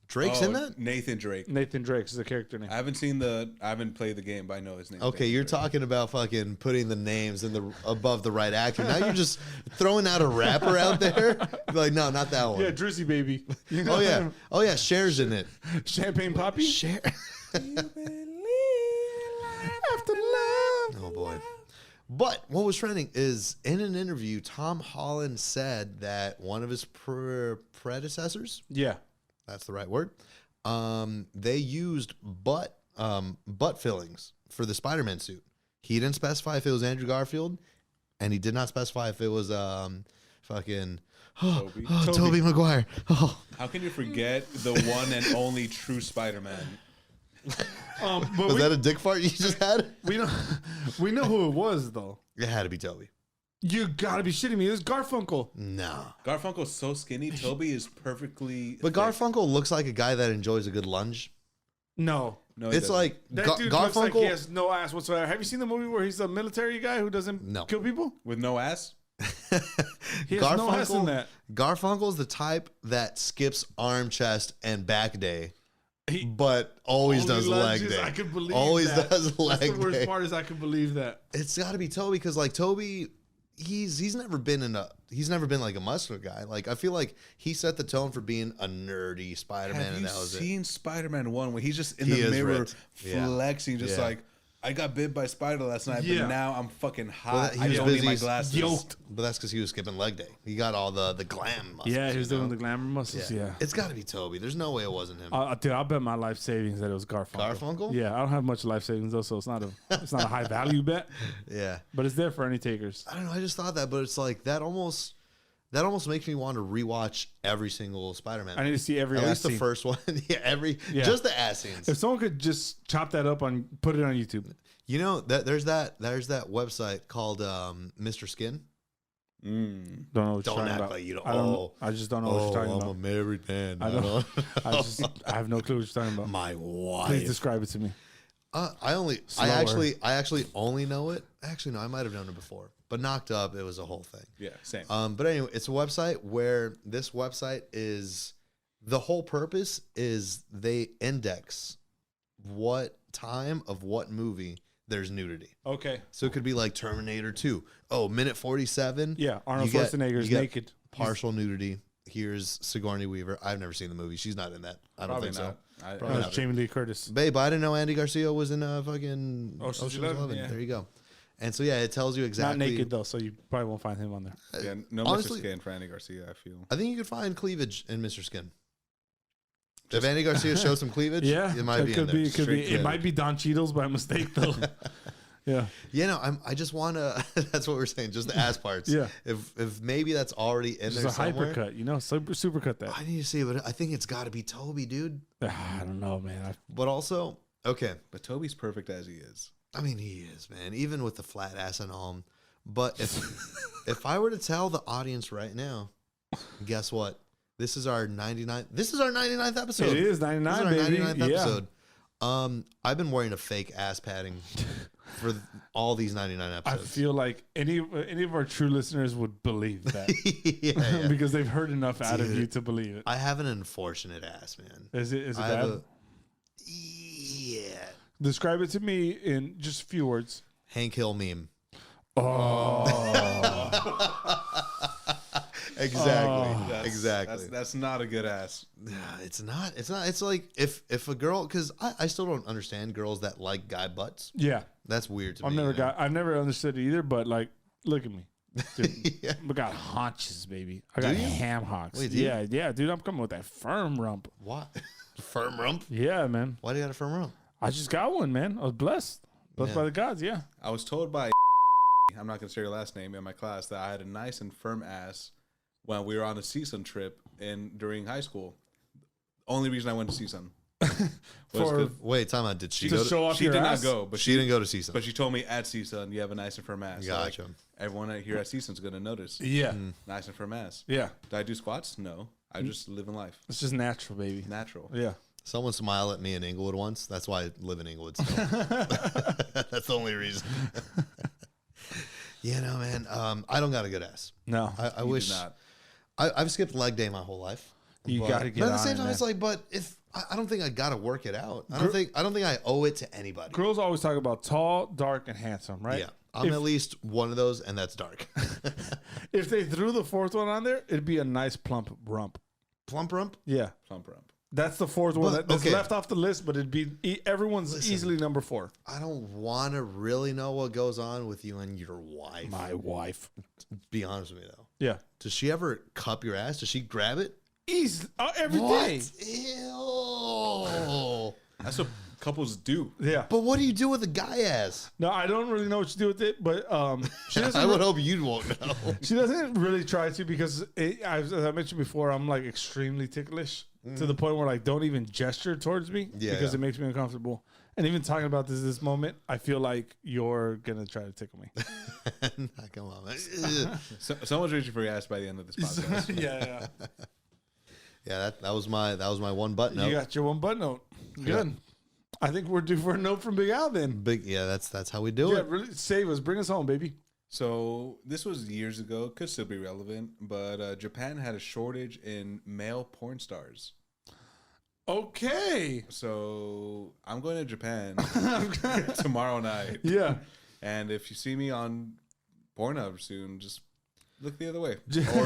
Speaker 3: Drake's in that?
Speaker 1: Nathan Drake.
Speaker 2: Nathan Drake is the character name.
Speaker 1: I haven't played the game, but I know his name.
Speaker 3: Okay, you're talking about fucking putting the names in the above the right actor. Now you're just throwing out a rapper out there. Like, no, not that one.
Speaker 2: Yeah, Drizzy Baby. You know
Speaker 3: Oh yeah.
Speaker 2: him?
Speaker 3: Oh yeah, Cher's in it.
Speaker 2: Champagne Poppy.
Speaker 3: Cher.
Speaker 2: After love.
Speaker 3: Oh boy. But what was trending is in an interview, Tom Holland said that one of his predecessors,
Speaker 2: Yeah.
Speaker 3: that's the right word, they used butt fillings for the Spider-Man suit. He didn't specify if it was Andrew Garfield, and he did not specify if it was Tobey Maguire. Oh.
Speaker 1: How can you forget the one and only true Spider-Man?
Speaker 3: Was that a dick fart you just had?
Speaker 2: we know who it was though.
Speaker 3: It had to be Tobey.
Speaker 2: You gotta be shitting me. It was Garfunkel.
Speaker 3: No.
Speaker 1: Garfunkel's so skinny. Toby is perfectly.
Speaker 3: But
Speaker 1: thick.
Speaker 3: Garfunkel looks like a guy that enjoys a good lunge.
Speaker 2: No.
Speaker 1: No, he
Speaker 3: It's
Speaker 1: doesn't.
Speaker 3: like
Speaker 2: That dude looks like he
Speaker 3: Garfunkel.
Speaker 2: has no ass whatsoever. Have you seen the movie where he's a military guy who doesn't
Speaker 3: No.
Speaker 2: kill people?
Speaker 1: with no ass.
Speaker 2: He has no ass in that.
Speaker 3: Garfunkel's the type that skips arm, chest, and back day,
Speaker 2: He
Speaker 3: but always
Speaker 2: only
Speaker 3: does leg
Speaker 2: lunges.
Speaker 3: day.
Speaker 2: I could believe
Speaker 3: always
Speaker 2: that.
Speaker 3: does leg
Speaker 2: That's the worst
Speaker 3: day.
Speaker 2: part is I could believe that.
Speaker 3: It's got to be Toby because like Toby, he's never been like a muscular guy. Like I feel like he set the tone for being a nerdy Spider-Man,
Speaker 1: Have
Speaker 3: and
Speaker 1: you
Speaker 3: that was it.
Speaker 1: seen Spider-Man 1 where he's just in
Speaker 3: He
Speaker 1: the
Speaker 3: is
Speaker 1: mirror
Speaker 3: ripped. Yeah.
Speaker 1: flexing, just
Speaker 3: Yeah.
Speaker 1: like, I got bit by a spider last night,
Speaker 2: Yeah.
Speaker 1: but now I'm fucking hot.
Speaker 3: Well, he
Speaker 1: I
Speaker 3: was
Speaker 1: don't need
Speaker 3: busy
Speaker 1: my glasses.
Speaker 2: Yoked.
Speaker 3: But that's because he was skipping leg day. He got all the glam muscles.
Speaker 2: Yeah, he was
Speaker 3: you know?
Speaker 2: doing the glamour muscles. Yeah.
Speaker 3: It's got to be Toby. There's no way it wasn't him.
Speaker 2: Dude, I'll bet my life savings that it was Garfunkel.
Speaker 3: Garfunkel?
Speaker 2: Yeah, I don't have much life savings though, so it's not a high value bet,
Speaker 3: Yeah.
Speaker 2: but it's there for any takers.
Speaker 3: I don't know. I just thought that, but it's like that almost makes me want to rewatch every single Spider-Man.
Speaker 2: I need to see every
Speaker 3: At
Speaker 2: ass
Speaker 3: least the
Speaker 2: scene.
Speaker 3: first one.
Speaker 2: Yeah.
Speaker 3: Just the ass scenes.
Speaker 2: If someone could just chop that up and put it on YouTube.
Speaker 3: You know that there's that website called Mr. Skin.
Speaker 2: Don't know what you're
Speaker 3: Don't
Speaker 2: talking
Speaker 3: act
Speaker 2: about.
Speaker 3: like you don't.
Speaker 2: I just don't know what you're talking
Speaker 3: I'm
Speaker 2: about.
Speaker 3: a married man.
Speaker 2: I don't. I have no clue what you're talking about.
Speaker 3: My wife.
Speaker 2: Please describe it to me.
Speaker 3: I actually only know it. Actually, no, I might have known it before. But Knocked Up, it was a whole thing.
Speaker 1: Yeah, same.
Speaker 3: But anyway, it's a website where this website is the whole purpose is they index what time of what movie there's nudity.
Speaker 2: Okay.
Speaker 3: So it could be like Terminator 2. Oh, minute 47.
Speaker 2: Yeah, Arnold
Speaker 3: You get-
Speaker 2: Schwarzenegger's
Speaker 3: you get
Speaker 2: naked.
Speaker 3: Partial nudity. Here's Sigourney Weaver. I've never seen the movie. She's not in that. I don't
Speaker 1: Probably
Speaker 3: think
Speaker 1: not.
Speaker 3: so.
Speaker 2: No, it's Jamie Lee Curtis.
Speaker 3: Babe, I didn't know Andy Garcia was in fucking
Speaker 2: Ocean's
Speaker 3: Ocean's
Speaker 2: 11,
Speaker 3: 11.
Speaker 2: yeah.
Speaker 3: There you go. And so, yeah, it tells you exactly.
Speaker 2: Not naked though, so you probably won't find him on there.
Speaker 1: Yeah, no
Speaker 3: honestly-
Speaker 1: Mr. Skin for Andy Garcia, I feel.
Speaker 3: I think you could find cleavage in Mr. Skin. If Andy Garcia shows some cleavage,
Speaker 2: Yeah,
Speaker 3: it might be in there.
Speaker 2: It could be.
Speaker 1: Straight
Speaker 2: It might be Don Cheadle's by mistake though. Yeah.
Speaker 3: Yeah, no, I just want to. That's what we're saying. Just the ass parts.
Speaker 2: Yeah.
Speaker 3: If maybe that's already in
Speaker 2: Just
Speaker 3: there
Speaker 2: a
Speaker 3: somewhere.
Speaker 2: hypercut, you know, super cut that.
Speaker 3: I need to see, but I think it's got to be Toby, dude.
Speaker 2: I don't know, man.
Speaker 3: But also, okay.
Speaker 1: But Toby's perfect as he is.
Speaker 3: I mean, he is, man. Even with the flat ass and all. But if I were to tell the audience right now, guess what? This is our 99th. This is our 99th episode.
Speaker 2: It is 99,
Speaker 3: This is our
Speaker 2: baby.
Speaker 3: 99th
Speaker 2: Yeah.
Speaker 3: episode. I've been wearing a fake ass padding for all these 99
Speaker 2: I
Speaker 3: episodes.
Speaker 2: feel like any of our true listeners would believe that
Speaker 3: yeah.
Speaker 2: because they've heard enough out of
Speaker 3: Dude.
Speaker 2: you to believe it.
Speaker 3: I have an unfortunate ass, man.
Speaker 2: Is it
Speaker 3: I have
Speaker 2: bad?
Speaker 3: Yeah.
Speaker 2: Describe it to me in just a few words.
Speaker 3: Hank Hill meme.
Speaker 2: Oh.
Speaker 3: Exactly.
Speaker 1: That's not a good ass.
Speaker 3: It's not. It's like if a girl, because I still don't understand girls that like guy butts.
Speaker 2: Yeah.
Speaker 3: That's weird to me.
Speaker 2: I've never understood it either, but like, look at me. Dude,
Speaker 3: Yeah.
Speaker 2: I got haunches, baby. I got ham hocks.
Speaker 3: Wait, do you?
Speaker 2: Yeah, dude. I'm coming with that firm rump.
Speaker 3: What? Firm rump?
Speaker 2: Yeah, man.
Speaker 3: Why do you got a firm rump?
Speaker 2: I just got one, man. I was blessed. Blessed by the gods, yeah.
Speaker 1: I was told by I'm not gonna say your last name in my class that I had a nice and firm ass when we were on a CSUN trip during high school. Only reason I went to CSUN
Speaker 3: Wait, time out. Did she
Speaker 2: to
Speaker 3: go?
Speaker 2: show off
Speaker 1: she
Speaker 2: your
Speaker 1: did
Speaker 2: ass?
Speaker 1: not go, but
Speaker 3: She didn't go to CSUN.
Speaker 1: But she told me at CSUN you have a nice and firm ass.
Speaker 3: Gotcha.
Speaker 1: So everyone here at CSUN's gonna notice.
Speaker 2: Yeah.
Speaker 1: Nice and firm ass.
Speaker 2: Yeah.
Speaker 1: Do I do squats? No. I just live in life.
Speaker 2: It's just natural, baby.
Speaker 1: Natural.
Speaker 2: Yeah.
Speaker 3: Someone smiled at me in Inglewood once. That's why I live in Inglewood still. That's the only reason. Yeah, no, man. I don't got a good ass.
Speaker 2: No.
Speaker 3: I
Speaker 1: You
Speaker 3: wish.
Speaker 1: do not.
Speaker 3: I've skipped leg day my whole life.
Speaker 2: You
Speaker 3: But-
Speaker 2: got to get
Speaker 3: But
Speaker 2: on
Speaker 3: at the same
Speaker 2: it,
Speaker 3: time,
Speaker 2: man.
Speaker 3: it's like, but if I don't think I gotta work it out. I don't think I owe it to anybody.
Speaker 2: Girls always talk about tall, dark, and handsome, right?
Speaker 3: Yeah, I'm
Speaker 2: If-
Speaker 3: at least one of those, and that's dark.
Speaker 2: If they threw the fourth one on there, it'd be a nice plump rump.
Speaker 3: Plump rump.
Speaker 2: Yeah.
Speaker 1: Plump rump.
Speaker 2: That's the fourth one
Speaker 3: But,
Speaker 2: that's
Speaker 3: okay.
Speaker 2: left off the list, but it'd be everyone's easily number 4.
Speaker 3: I don't want to really know what goes on with you and your wife.
Speaker 2: My wife.
Speaker 3: Be honest with me though.
Speaker 2: Yeah.
Speaker 3: Does she ever cup your ass? Does she grab it?
Speaker 2: Every day.
Speaker 3: Ew.
Speaker 1: That's what couples do.
Speaker 2: Yeah.
Speaker 3: But what do you do with a guy ass?
Speaker 2: No, I don't really know what to do with it, but she doesn't.
Speaker 3: I would hope you won't know.
Speaker 2: She doesn't really try to because, as I mentioned before, I'm like extremely ticklish to the point where like don't even gesture towards me because it makes me uncomfortable. And even talking about this moment, I feel like you're gonna try to tickle me.
Speaker 3: Come on, man.
Speaker 1: Someone's reaching for your ass by the end of this podcast.
Speaker 2: Yeah.
Speaker 3: Yeah, that was my one button note.
Speaker 2: You got your one button note. Good. I think we're due for a note from Big Al then.
Speaker 3: That's how we do
Speaker 2: Yeah,
Speaker 3: it.
Speaker 2: really save us. Bring us home, baby.
Speaker 1: So this was years ago, could still be relevant, but Japan had a shortage in male porn stars.
Speaker 2: Okay.
Speaker 1: So I'm going to Japan tomorrow night.
Speaker 2: Yeah.
Speaker 1: And if you see me on Pornhub soon, just look the other way.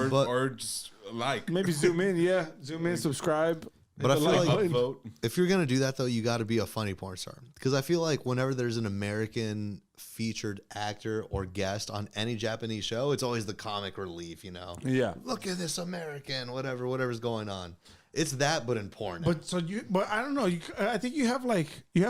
Speaker 3: But-
Speaker 1: or just like.
Speaker 2: Maybe zoom in. Yeah. Zoom in, subscribe.
Speaker 3: But I
Speaker 2: hit the
Speaker 3: feel
Speaker 2: like
Speaker 3: like
Speaker 2: button.
Speaker 1: Upvote.
Speaker 3: if you're gonna do that though, you got to be a funny porn star. Because I feel like whenever there's an American featured actor or guest on any Japanese show, it's always the comic relief. You know,
Speaker 2: Yeah.
Speaker 3: look at this American, whatever's going on. It's that, but in porn.
Speaker 2: But I don't know. I think you have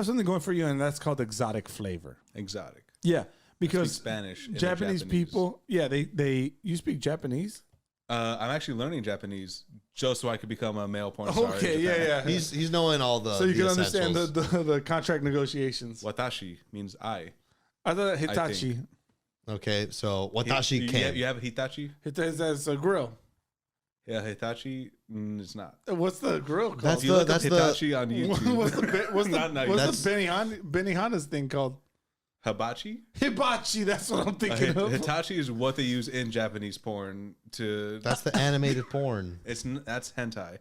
Speaker 2: something going for you, and that's called exotic flavor.
Speaker 1: Exotic.
Speaker 2: Yeah, because
Speaker 1: Speak Spanish in the
Speaker 2: Japanese
Speaker 1: Japanese.
Speaker 2: people. Yeah, you speak Japanese.
Speaker 1: I'm actually learning Japanese just so I could become a male porn star. in
Speaker 2: Okay,
Speaker 1: Japan.
Speaker 2: yeah.
Speaker 3: he's knowing all the
Speaker 2: So you
Speaker 3: the
Speaker 2: can understand
Speaker 3: essentials.
Speaker 2: the contract negotiations.
Speaker 1: Watashi means I.
Speaker 2: I thought Hitachi.
Speaker 1: think.
Speaker 3: Okay, so Watashi can.
Speaker 1: You have a Hitachi?
Speaker 2: Hitachi that's a grill.
Speaker 1: Yeah, Hitachi. It's not.
Speaker 2: What's the grill called?
Speaker 3: That's
Speaker 1: If you look
Speaker 3: that's
Speaker 1: up
Speaker 3: the-
Speaker 1: Hitachi on YouTube.
Speaker 2: what's
Speaker 1: Not nice.
Speaker 2: the Benihana's thing called?
Speaker 1: Hibachi?
Speaker 2: Hibachi. That's what I'm thinking of.
Speaker 1: Hitachi is what they use in Japanese porn to.
Speaker 3: That's the animated porn.
Speaker 1: That's hentai.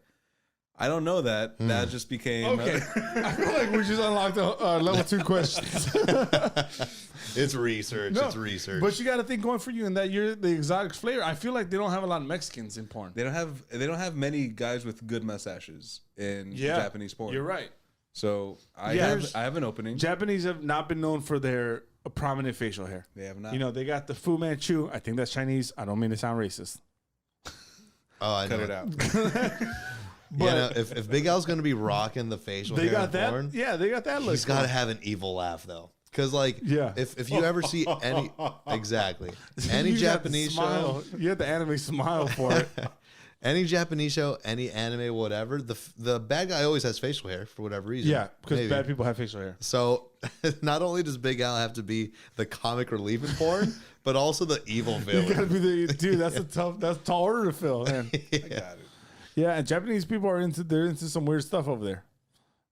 Speaker 1: I don't know that. That just became.
Speaker 2: Okay, I feel like we just unlocked the level 2 questions.
Speaker 3: It's research.
Speaker 2: No,
Speaker 3: It's research.
Speaker 2: But you got to think going for you, and that you're the exotic flavor. I feel like they don't have a lot of Mexicans in porn.
Speaker 1: They don't have many guys with good mustaches in Japanese porn.
Speaker 2: You're right.
Speaker 1: So I
Speaker 2: Yeah,
Speaker 1: have an opening.
Speaker 2: Japanese have not been known for their prominent facial hair.
Speaker 1: They have not.
Speaker 2: You know, they got the Fu Manchu. I think that's Chinese. I don't mean to sound racist.
Speaker 3: oh, I
Speaker 1: Cut
Speaker 3: know
Speaker 1: it out.
Speaker 2: But
Speaker 3: Yeah, no, if Big Al's gonna be rocking the facial
Speaker 2: they
Speaker 3: hair
Speaker 2: got
Speaker 3: in
Speaker 2: that.
Speaker 3: porn,
Speaker 2: Yeah, they got that look.
Speaker 3: he's got to have an evil laugh though. Because like,
Speaker 2: Yeah.
Speaker 3: if you ever see any exactly any
Speaker 2: You got the
Speaker 3: Japanese show,
Speaker 2: smile. You had the anime smile for it.
Speaker 3: any Japanese show, any anime, whatever, the bad guy always has facial hair for whatever reason.
Speaker 2: Yeah, because
Speaker 3: Maybe.
Speaker 2: bad people have facial hair.
Speaker 3: So not only does Big Al have to be the comic relief in porn, but also the evil
Speaker 2: You gotta
Speaker 3: villain.
Speaker 2: be the dude. That's a tall order to fill. Man.
Speaker 1: I got it.
Speaker 2: Yeah, and Japanese people are into some weird stuff over there.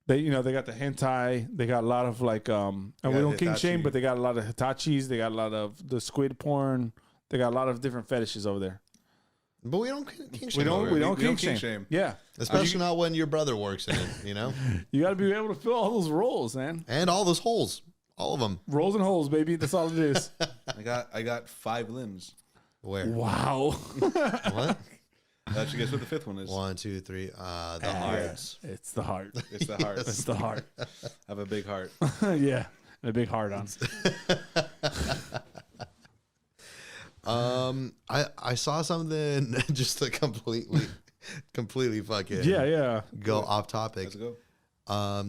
Speaker 2: They got the hentai. They got a lot of like and we don't king
Speaker 1: Hitachi.
Speaker 2: shame, but they got a lot of Hitachis. They got a lot of the squid porn. They got a lot of different fetishes over there.
Speaker 3: But we don't kink shame.
Speaker 2: We
Speaker 3: over
Speaker 2: don't.
Speaker 3: it.
Speaker 2: We don't
Speaker 1: We don't
Speaker 2: kink shame.
Speaker 1: kink shame.
Speaker 2: Yeah,
Speaker 3: Especially not when your brother works in it, you know?
Speaker 2: you got to be able to fill all those roles, man.
Speaker 3: And all those holes. All of them.
Speaker 2: Rolls and holes, baby. That's all it is.
Speaker 1: I got 5 limbs.
Speaker 3: Where?
Speaker 2: Wow.
Speaker 3: What?
Speaker 1: Let's guess what the 5th one is.
Speaker 3: 1, 2, 3. The
Speaker 2: Yeah,
Speaker 3: hearts.
Speaker 2: it's the heart.
Speaker 1: It's the heart.
Speaker 2: It's the heart.
Speaker 1: I have a big heart.
Speaker 2: Yeah, and a big heart on.
Speaker 3: I saw something just to completely fucking
Speaker 2: Yeah.
Speaker 3: go off topic.
Speaker 1: Let's go.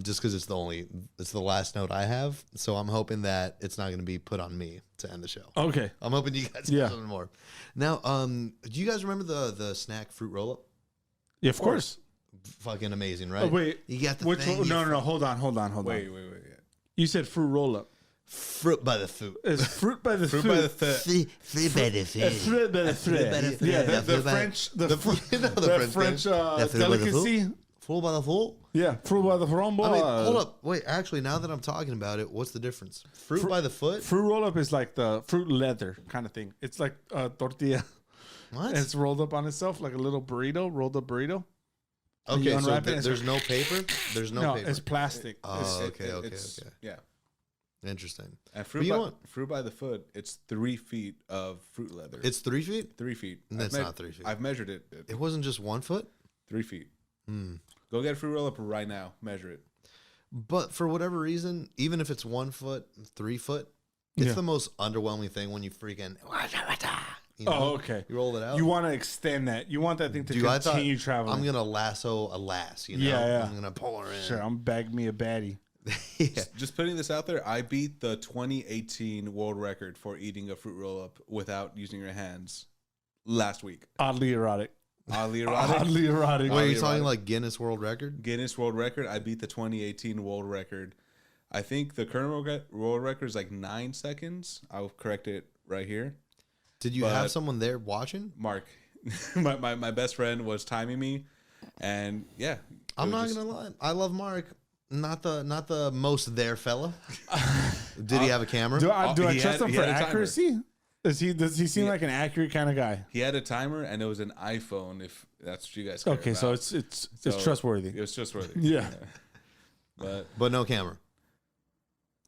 Speaker 3: Just because it's the last note I have, so I'm hoping that it's not going to be put on me to end the show.
Speaker 2: Okay.
Speaker 3: I'm hoping you guys have something more. Now, do you guys remember the snack fruit roll up?
Speaker 2: Yeah, of course.
Speaker 3: Fucking amazing, right?
Speaker 2: Oh, wait.
Speaker 3: You got the
Speaker 2: Which
Speaker 3: thing.
Speaker 2: one? No. Hold on.
Speaker 1: Wait. Yeah.
Speaker 2: You said fruit roll up.
Speaker 3: Fruit by the foot.
Speaker 2: It's fruit by the
Speaker 1: Fruit
Speaker 2: foot.
Speaker 1: by the foot.
Speaker 3: Fruit by the foot.
Speaker 2: Fruit by the foot. Yeah, the French, the French delicacy.
Speaker 3: Fruit by the foot.
Speaker 2: Yeah, fruit by the frombo.
Speaker 3: I mean, hold up. Wait, actually, now that I'm talking about it, what's the difference? Fruit by the foot?
Speaker 2: Fruit roll up is like the fruit leather kind of thing. It's like a tortilla.
Speaker 3: What?
Speaker 2: And it's rolled up on itself like a little burrito, rolled up burrito. And you
Speaker 3: Okay, so
Speaker 2: unwrap it and
Speaker 3: there's no paper? There's no paper.
Speaker 2: it's plastic.
Speaker 3: Oh,
Speaker 1: It's-
Speaker 3: okay.
Speaker 1: Yeah.
Speaker 3: Interesting.
Speaker 1: And
Speaker 3: But you know what?
Speaker 1: fruit by the foot, it's 3 feet of fruit leather.
Speaker 3: It's 3 feet?
Speaker 1: 3 feet.
Speaker 3: That's not 3 feet.
Speaker 1: I've measured it.
Speaker 3: It wasn't just 1 foot?
Speaker 1: 3 feet.
Speaker 3: Hmm.
Speaker 1: Go get a fruit roll up right now. Measure it.
Speaker 3: But for whatever reason, even if it's 1 foot, 3 foot, it's the most underwhelming thing when you freaking. You know,
Speaker 2: Oh, okay.
Speaker 3: You roll it out.
Speaker 2: You want to extend that. You want that thing to
Speaker 3: Dude, I thought,
Speaker 2: continue traveling.
Speaker 3: I'm gonna lasso a lass. You know,
Speaker 2: Yeah.
Speaker 3: I'm gonna pull her in.
Speaker 2: Sure, I'm bag me a baddie.
Speaker 3: Yeah.
Speaker 1: Just putting this out there, I beat the 2018 world record for eating a fruit roll up without using your hands last week.
Speaker 2: Oddly erotic.
Speaker 1: Oddly erotic.
Speaker 2: Oddly erotic.
Speaker 3: Wait, are you
Speaker 1: Oddly
Speaker 3: talking
Speaker 1: erotic.
Speaker 3: like Guinness World Record?
Speaker 1: Guinness World Record. I beat the 2018 world record. I think the current world record is like 9 seconds. I'll correct it right here.
Speaker 3: Did you have someone there watching?
Speaker 1: Mark, my best friend was timing me, and yeah.
Speaker 3: I'm not gonna lie. I love Mark. Not the most there fella. Did he have a camera?
Speaker 2: Do I
Speaker 1: He
Speaker 2: trust
Speaker 1: had-
Speaker 2: him
Speaker 1: he
Speaker 2: for
Speaker 1: had a timer.
Speaker 2: accuracy? Does he seem like an accurate kind of guy?
Speaker 1: He had a timer, and it was an iPhone. If that's what you guys care
Speaker 2: Okay, so
Speaker 1: about.
Speaker 2: it's
Speaker 1: So,
Speaker 2: trustworthy.
Speaker 1: It was trustworthy.
Speaker 2: Yeah.
Speaker 3: But no camera.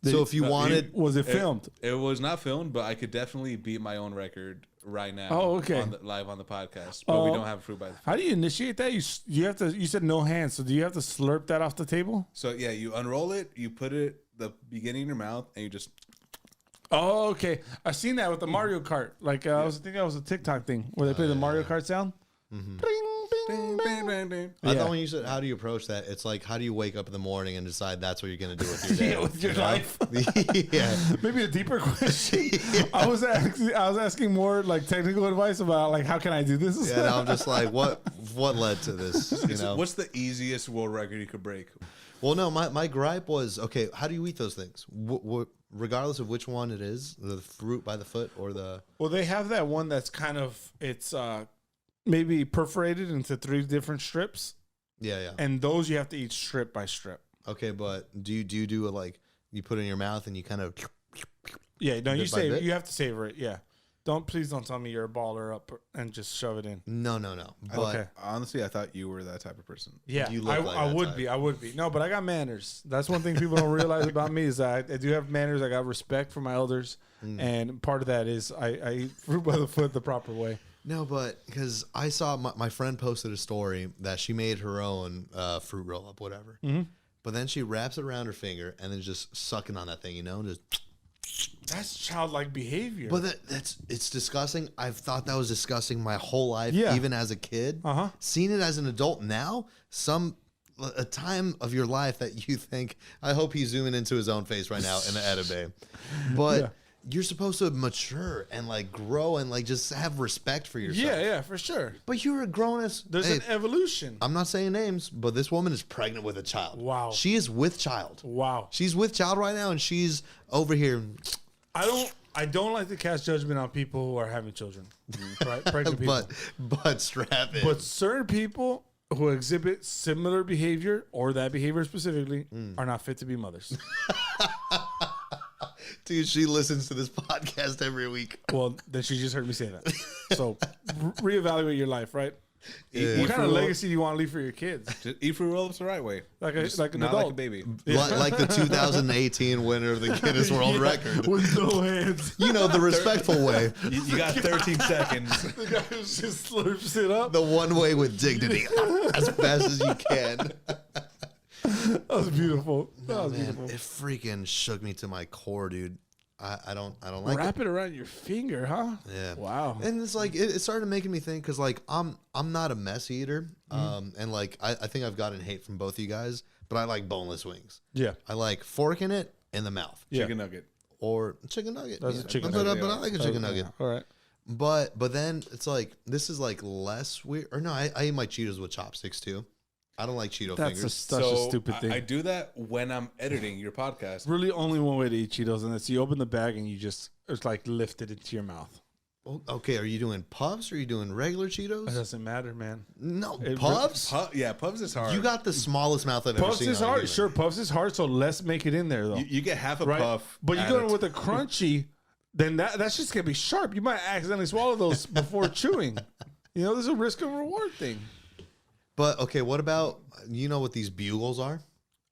Speaker 2: Did-
Speaker 3: So if you wanted,
Speaker 2: Was it filmed?
Speaker 1: It was not filmed, but I could definitely beat my own record right now.
Speaker 2: Oh, okay.
Speaker 1: Live on the podcast, but we
Speaker 2: Oh.
Speaker 1: don't have fruit by the foot.
Speaker 2: How do you initiate that? You have to. You said no hands, so do you have to slurp that off the table?
Speaker 1: So yeah, you unroll it, you put it the beginning in your mouth, and you just.
Speaker 2: Oh, okay. I've seen that with the Mario Kart. Like I was thinking that was a TikTok thing where they play the Mario Kart sound. Bing, bing,
Speaker 1: Ding,
Speaker 2: bing.
Speaker 1: ding, ding, ding.
Speaker 3: I
Speaker 2: Yeah.
Speaker 3: thought when you said how do you approach that, it's like how do you wake up in the morning and decide that's what you're gonna do with your day?
Speaker 2: Yeah, with your
Speaker 3: you know?
Speaker 2: life.
Speaker 3: Yeah.
Speaker 2: Maybe a deeper question. I was asking more like technical advice about like how can I do this?
Speaker 3: Yeah, and I'm just like, what led to this? You know?
Speaker 1: What's the easiest world record you could break?
Speaker 3: Well, no, my gripe was, okay, how do you eat those things? Regardless of which one it is, the fruit by the foot or the...
Speaker 2: Well, they have that one that's kind of maybe perforated into 3 different strips,
Speaker 3: Yeah.
Speaker 2: and those you have to eat strip by strip.
Speaker 3: Okay, but do you do it like you put it in your mouth and you kind of...
Speaker 2: Yeah, no, you
Speaker 3: Bit by
Speaker 2: save.
Speaker 3: bit?
Speaker 2: You have to savor it. Yeah, please don't tell me you're a baller up and just shove it in.
Speaker 3: No. But
Speaker 2: Okay.
Speaker 1: Honestly, I thought you were that type of person.
Speaker 2: Yeah,
Speaker 3: You look like
Speaker 2: I
Speaker 3: that
Speaker 2: would
Speaker 3: type.
Speaker 2: be. I would be. No, but I got manners. That's one thing people don't realize about me is that I do have manners. I got respect for my elders, and part of that is I eat fruit by the foot the proper way.
Speaker 3: No, but because I saw my friend posted a story that she made her own fruit roll up, whatever.
Speaker 2: Mm-hmm.
Speaker 3: But then she wraps it around her finger and then just sucking on that thing, you know, and just.
Speaker 2: That's childlike behavior.
Speaker 3: But it's disgusting. I've thought that was disgusting my whole life,
Speaker 2: Yeah.
Speaker 3: even as a kid.
Speaker 2: Uh-huh.
Speaker 3: Seeing it as an adult now, a time of your life that you think. I hope he's zooming into his own face right now in the edibe. But
Speaker 2: Yeah.
Speaker 3: you're supposed to mature and like grow and like just have respect for yourself.
Speaker 2: yeah, for sure.
Speaker 3: But you're a grown ass.
Speaker 2: There's
Speaker 3: Hey,
Speaker 2: an evolution.
Speaker 3: I'm not saying names, but this woman is pregnant with a child.
Speaker 2: Wow.
Speaker 3: She is with child.
Speaker 2: Wow.
Speaker 3: She's with child right now, and she's over here.
Speaker 2: I don't like to cast judgment on people who are having children, right? Pregnant people.
Speaker 3: But strap in.
Speaker 2: But certain people who exhibit similar behavior or that behavior specifically are not fit to be mothers.
Speaker 3: Dude, she listens to this podcast every week.
Speaker 2: Well, then she just heard me say that. So reevaluate your life, right?
Speaker 3: Yeah.
Speaker 2: What kind of legacy do you want to leave for your kids?
Speaker 1: Just eat fruit roll-ups the right way.
Speaker 2: Like an
Speaker 1: not
Speaker 2: adult.
Speaker 1: like a baby.
Speaker 3: Like the 2018 winner of the Guinness World Record.
Speaker 2: With no hands.
Speaker 3: You know, the respectful way.
Speaker 1: You got 13 seconds.
Speaker 2: The guy who just slurps it up.
Speaker 3: The one way with dignity. As fast as you can.
Speaker 2: That was beautiful. That
Speaker 3: Oh,
Speaker 2: was
Speaker 3: man,
Speaker 2: beautiful.
Speaker 3: it freaking shook me to my core, dude. I don't like
Speaker 2: Wrap it around your finger, huh?
Speaker 3: Yeah.
Speaker 2: Wow.
Speaker 3: And it's like it started making me think because like I'm not a mess eater, and like I think I've gotten hate from both of you guys, but I like boneless wings.
Speaker 2: Yeah.
Speaker 3: I like forking it in the mouth
Speaker 2: Yeah.
Speaker 1: Chicken nugget.
Speaker 3: or chicken nugget.
Speaker 2: That's a chicken
Speaker 3: but,
Speaker 2: nugget.
Speaker 3: but I like a chicken nugget.
Speaker 2: All right.
Speaker 3: But then it's like this is like less weird. Or no, I eat my Cheetos with chopsticks too. I don't like Cheeto
Speaker 2: That's
Speaker 3: fingers.
Speaker 2: such a stupid thing.
Speaker 1: I do that when I'm editing your podcast.
Speaker 2: Really, only one way to eat Cheetos, and that's you open the bag and you just it's like lift it into your mouth.
Speaker 3: Okay, are you doing puffs or are you doing regular
Speaker 2: It
Speaker 3: Cheetos?
Speaker 2: doesn't matter, man.
Speaker 3: No,
Speaker 2: It-
Speaker 3: puffs.
Speaker 1: Puffs is hard.
Speaker 3: You got the smallest mouth I've ever
Speaker 2: Puffs
Speaker 3: seen.
Speaker 2: is
Speaker 3: on a
Speaker 2: hard.
Speaker 3: human.
Speaker 2: Sure, Puffs is hard. So let's make it in there though.
Speaker 1: You get half a
Speaker 2: right?
Speaker 1: puff.
Speaker 2: But you
Speaker 1: at
Speaker 2: go
Speaker 1: a
Speaker 2: with a crunchy, then that's just gonna be sharp. You might accidentally swallow those before chewing. You know, there's a risk and reward thing.
Speaker 3: But okay, what about you know what these bugles are?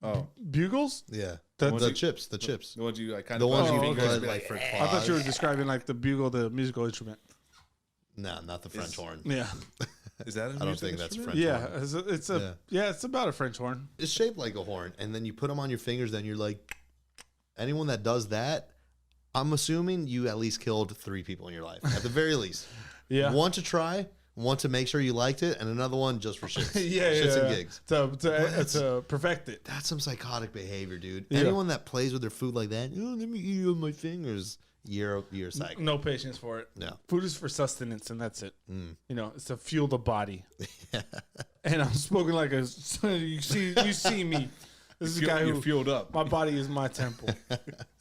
Speaker 1: Oh,
Speaker 2: Bugles?
Speaker 3: Yeah,
Speaker 2: The-
Speaker 3: the chips.
Speaker 1: the ones you like kind
Speaker 3: The
Speaker 1: of
Speaker 3: ones
Speaker 1: put
Speaker 3: you
Speaker 1: on your
Speaker 3: put
Speaker 1: fingers,
Speaker 3: like for
Speaker 2: I thought you were describing like the bugle, the musical instrument.
Speaker 3: No, not the French horn.
Speaker 2: Yeah,
Speaker 1: Is that?
Speaker 3: I don't think that's French
Speaker 2: yeah.
Speaker 3: horn.
Speaker 2: It's about a French horn.
Speaker 3: It's shaped like a horn, and then you put them on your fingers. Then you're like, anyone that does that, I'm assuming you at least killed 3 people in your life, at the very least.
Speaker 2: Yeah.
Speaker 3: One to try, one to make sure you liked it, and another one just for shits. Shits and gigs.
Speaker 2: To perfect it.
Speaker 3: That's some psychotic behavior, dude.
Speaker 2: Yeah.
Speaker 3: Anyone that plays with their food like that, oh, let me eat it with my fingers. You're psycho.
Speaker 2: No patience for it.
Speaker 3: No.
Speaker 2: Food is for sustenance, and that's it.
Speaker 3: Mm.
Speaker 2: You know, it's to fuel the body. And I'm spoken like a. You see me. This is a guy
Speaker 1: You're
Speaker 2: who
Speaker 1: fueled up.
Speaker 2: my body is my temple.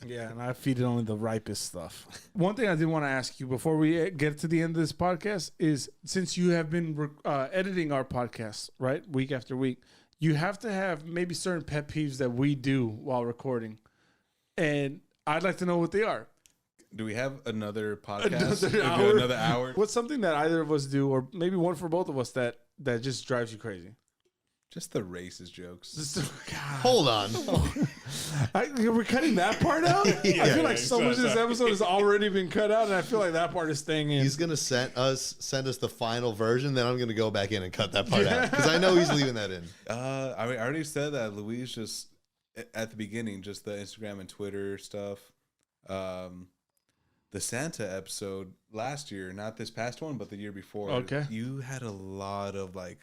Speaker 2: Yeah, and I feed it only the ripest stuff. One thing I did want to ask you before we get to the end of this podcast is, since you have been editing our podcast, right, week after week, you have to have maybe certain pet peeves that we do while recording, and I'd like to know what they are.
Speaker 1: Do we have another podcast?
Speaker 2: Another
Speaker 1: Another hour?
Speaker 2: What's something that either of us do, or maybe one for both of us, that just drives you crazy?
Speaker 1: Just the racist jokes.
Speaker 2: God.
Speaker 3: Hold on.
Speaker 2: We're cutting that part out? I feel like so much of this episode has already been cut out, and I feel like that part is staying in.
Speaker 3: He's gonna send us the final version. Then I'm gonna go back in and cut that part out because I know he's leaving that in.
Speaker 1: I already said that. Louise just at the beginning, just the Instagram and Twitter stuff. The Santa episode last year, not this past one, but the year before.
Speaker 2: Okay.
Speaker 1: You had a lot of like.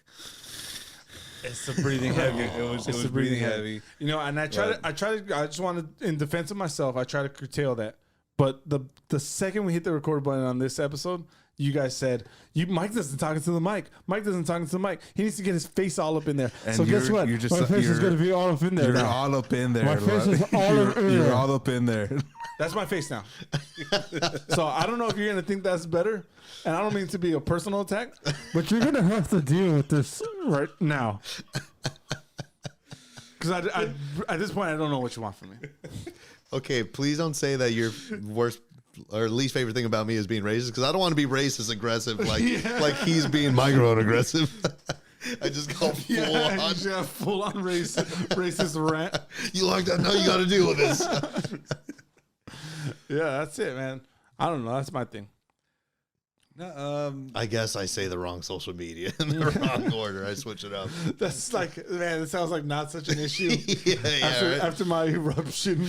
Speaker 2: It's the breathing heavy.
Speaker 1: It was breathing heavy.
Speaker 2: You know, and I just wanted, in defense of myself, I try to curtail that. But the second we hit the record button on this episode, you guys said, Mike doesn't talk into the mic. Mike doesn't talk into the mic. He needs to get his face all up in there.
Speaker 1: And
Speaker 2: so guess what?
Speaker 1: You're just,
Speaker 2: My face is going to be all up in there.
Speaker 1: You're
Speaker 2: now.
Speaker 1: all up in there.
Speaker 2: My face is all up in there.
Speaker 1: You're all up in there.
Speaker 2: That's my face now. So I don't know if you're going to think that's better. And I don't mean to be a personal attack, but you're going to have to deal with this right now. Because at this point, I don't know what you want from me.
Speaker 3: Okay, please don't say that your worst or least favorite thing about me is being racist because I don't want to be racist aggressive like he's being micro aggressive. I just go full on.
Speaker 2: Full on racist rant.
Speaker 3: You like that? Now you got to deal with this.
Speaker 2: Yeah, that's it, man. I don't know. That's my thing.
Speaker 1: No,
Speaker 3: I guess I say the wrong social media in the wrong order. I switch it up.
Speaker 2: That's like, man, it sounds like not such an issue.
Speaker 3: Right?
Speaker 2: After my eruption,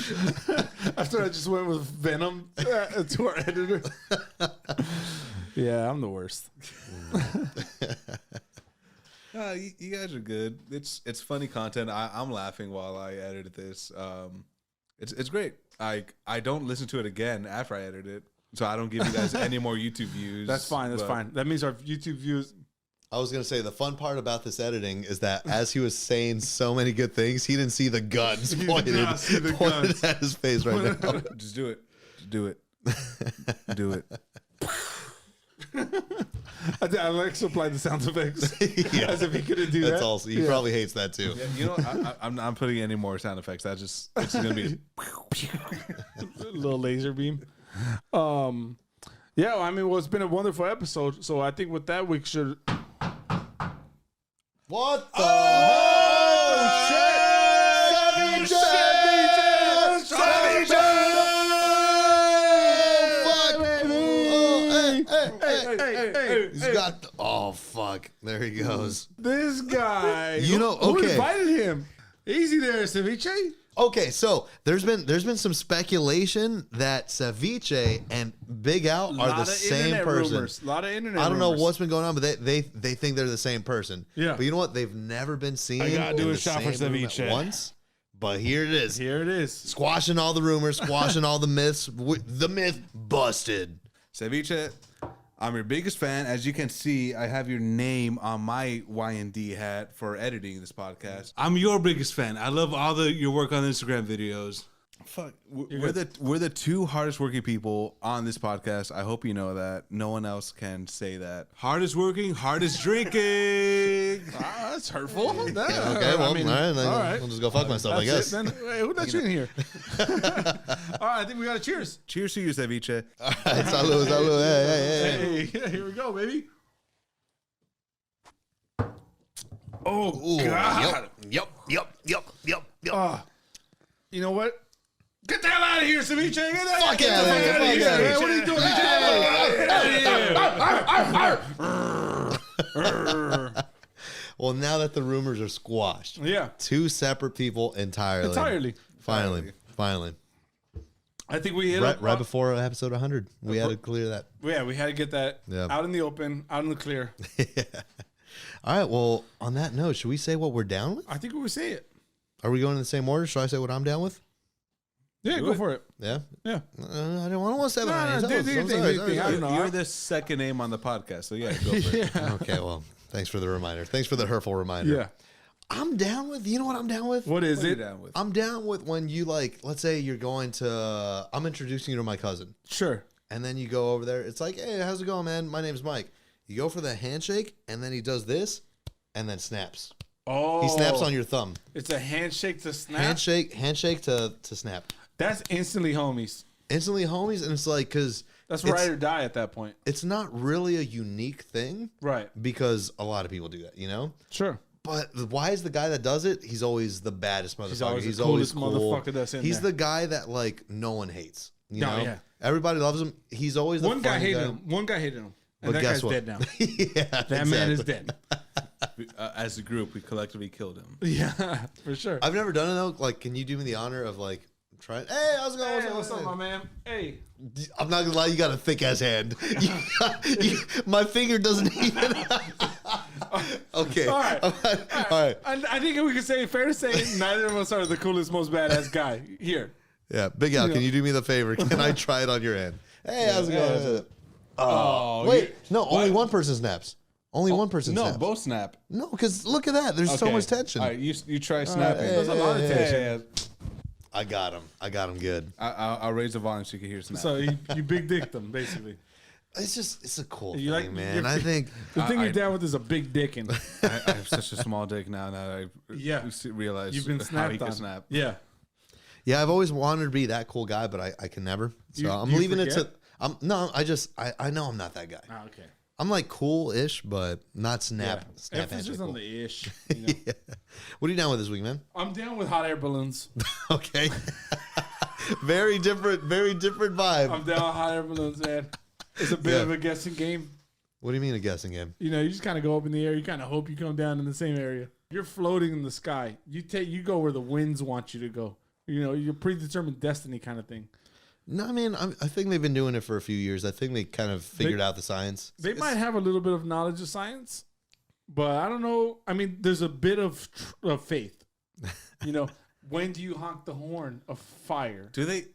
Speaker 2: after I just went with venom to our editor. Yeah, I'm the worst.
Speaker 1: you guys are good. It's funny content. I'm laughing while I edited this. It's great. I don't listen to it again after I edit it, so I don't give you guys any more YouTube views.
Speaker 2: That's fine. That's fine. That means our YouTube views.
Speaker 3: I was going to say the fun part about this editing is that as he was saying so many good things, he didn't see the guns pointed at his face right now.
Speaker 1: Just do it. Just do it. Do it.
Speaker 2: Alex applied the sound effects as if he couldn't do
Speaker 3: That's
Speaker 2: that.
Speaker 3: also he probably hates that too.
Speaker 1: Yeah, you know, I'm not putting any more sound effects. It's just gonna be
Speaker 2: little laser beam. Yeah, I mean, well, it's been a wonderful episode. So I think with that, we should.
Speaker 3: What the? He's got. Oh fuck! There he goes.
Speaker 2: This guy.
Speaker 3: You know,
Speaker 2: Who
Speaker 3: okay.
Speaker 2: invited him? Easy there, Ceviche.
Speaker 3: Okay, so there's been some speculation that Ceviche and Big Al are the same person.
Speaker 2: A lot of internet.
Speaker 3: I don't know
Speaker 2: rumors.
Speaker 3: what's been going on, but they think they're the same person.
Speaker 2: Yeah.
Speaker 3: But you know what? They've never been seen
Speaker 1: I gotta do
Speaker 3: in
Speaker 1: a
Speaker 3: the
Speaker 1: shot for
Speaker 3: same room at
Speaker 1: Ceviche.
Speaker 3: once. But here it is.
Speaker 2: Here it is.
Speaker 3: Squashing all the rumors, squashing all the myths. The myth busted.
Speaker 1: Ceviche, I'm your biggest fan. As you can see, I have your name on my Y&D hat for editing this podcast. I'm your biggest fan. I love all your work on Instagram videos. Fuck, we're the two hardest working people on this podcast. I hope you know that. No one else can say that. Hardest working, hardest drinking.
Speaker 2: That's hurtful.
Speaker 3: Okay, well, all right. I'll just go fuck myself, I guess.
Speaker 2: Then, hey, who let you in here? All right, I think we got a cheers.
Speaker 1: Cheers to you, Ceviche.
Speaker 3: All right, salud, salud. Hey.
Speaker 2: Hey, here we go, baby.
Speaker 1: Oh,
Speaker 3: Ooh,
Speaker 1: God.
Speaker 3: Yep.
Speaker 2: You know what? Get the hell out of here, Ceviche. Get the hell
Speaker 3: Fuck out of here.
Speaker 2: out of here. Hey, what are you doing?
Speaker 3: Well, now that the rumors are squashed,
Speaker 2: Yeah.
Speaker 3: two separate people entirely. Finally.
Speaker 2: I think we hit
Speaker 3: Right before episode 100, we had to clear that.
Speaker 2: Yeah, we had to get that out in the open, out in the clear.
Speaker 3: All right. Well, on that note, should we say what we're down with?
Speaker 2: I think we would say it.
Speaker 3: Are we going in the same order? Should I say what I'm down with?
Speaker 2: Yeah, go for it.
Speaker 3: Yeah.
Speaker 2: Yeah.
Speaker 3: I don't want to say that.
Speaker 2: No, do your thing. I don't know.
Speaker 1: You're the second name on the podcast, so yeah, go for it.
Speaker 3: Okay. Well, thanks for the reminder. Thanks for the hurtful reminder.
Speaker 2: Yeah.
Speaker 3: I'm down with. You know what I'm down with?
Speaker 2: What is
Speaker 1: What are you
Speaker 2: it?
Speaker 1: down with?
Speaker 3: I'm down with when you let's say you're going to. I'm introducing you to my cousin.
Speaker 2: Sure.
Speaker 3: And then you go over there. It's like, hey, how's it going, man? My name's Mike. You go for the handshake, and then he does this, and then snaps.
Speaker 2: Oh.
Speaker 3: He snaps on your thumb.
Speaker 2: It's a handshake to snap.
Speaker 3: Handshake to snap.
Speaker 2: That's instantly homies.
Speaker 3: Instantly homies, and it's like, because
Speaker 2: That's ride or die at that point.
Speaker 3: it's not really a unique thing.
Speaker 2: Right.
Speaker 3: Because a lot of people do that, you know?
Speaker 2: Sure.
Speaker 3: But why is the guy that does it, he's always the baddest motherfucker.
Speaker 2: He's always the coolest
Speaker 3: cool.
Speaker 2: mother- motherfucker that's in
Speaker 3: He's
Speaker 2: there.
Speaker 3: the guy that, no one hates. You
Speaker 2: No,
Speaker 3: know?
Speaker 2: yeah.
Speaker 3: Everybody loves him. He's always the
Speaker 2: One guy
Speaker 3: funny
Speaker 2: hated him. One guy hated him. And
Speaker 3: But
Speaker 2: that
Speaker 3: guess
Speaker 2: guy's
Speaker 3: what?
Speaker 2: dead now.
Speaker 3: Yeah,
Speaker 2: That man is dead.
Speaker 1: As a group, we collectively killed him.
Speaker 2: Yeah, for sure.
Speaker 3: I've never done it, though. Can you do me the honor of, trying? Hey, how's it going?
Speaker 2: Hey, what's up, my man? Hey.
Speaker 3: I'm not gonna lie, you got a thick ass hand. My finger doesn't even. Okay.
Speaker 2: All right.
Speaker 3: All right.
Speaker 2: I think we can say, fair to say, neither of us are the coolest, most badass guy here.
Speaker 3: Yeah, Big Al, can you do me the favor? Can I try it on your hand? Hey, how's it going?
Speaker 2: Oh,
Speaker 3: Wait, no, only one person snaps. Only one person
Speaker 1: No,
Speaker 3: snaps.
Speaker 1: both snap.
Speaker 3: No, because look at that. There's so
Speaker 1: Okay.
Speaker 3: much tension.
Speaker 1: All right, you try snapping.
Speaker 3: hey,
Speaker 2: There's a lot of
Speaker 3: hey,
Speaker 2: tension.
Speaker 3: I got him. I got him good.
Speaker 1: I'll raise the volume so you can hear snap.
Speaker 2: So you big dick them, basically.
Speaker 3: It's a cool
Speaker 2: You
Speaker 3: thing,
Speaker 2: like-
Speaker 3: man.
Speaker 2: you're-
Speaker 3: I think.
Speaker 2: The thing
Speaker 1: I-
Speaker 2: you're down with is a big dick, and
Speaker 1: I have such a small dick now that I realize
Speaker 2: you've been
Speaker 1: how
Speaker 2: snapped
Speaker 1: he can
Speaker 2: on.
Speaker 1: snap.
Speaker 2: Yeah.
Speaker 3: Yeah, I've always wanted to be that cool guy, but I can never. So
Speaker 2: You-
Speaker 3: I'm
Speaker 2: you
Speaker 3: leaving it
Speaker 2: forget?
Speaker 3: to. I know I'm not that guy.
Speaker 2: Oh, okay.
Speaker 3: I'm cool-ish, but not snap.
Speaker 2: Yeah.
Speaker 3: Snap
Speaker 2: Emphasis
Speaker 3: handshake
Speaker 2: on
Speaker 3: cool.
Speaker 2: the ish. You know?
Speaker 3: Yeah. What are you down with this week, man?
Speaker 2: I'm down with hot air balloons.
Speaker 3: Okay. Very different vibe.
Speaker 2: I'm down with hot air balloons, man. It's a bit
Speaker 3: Yeah.
Speaker 2: of a guessing game.
Speaker 3: What do you mean a guessing game?
Speaker 2: You know, you just kind of go up in the air. You kind of hope you come down in the same area. You're floating in the sky. You go where the winds want you to go. You know, you're predetermined destiny kind of thing.
Speaker 3: No, I mean, I think they've been doing it for a few years. I think they kind of figured out the science.
Speaker 2: They might have a little bit of knowledge of science, but I don't know. I mean, there's a bit of faith. You know, when do you honk the horn of fire?
Speaker 1: Do they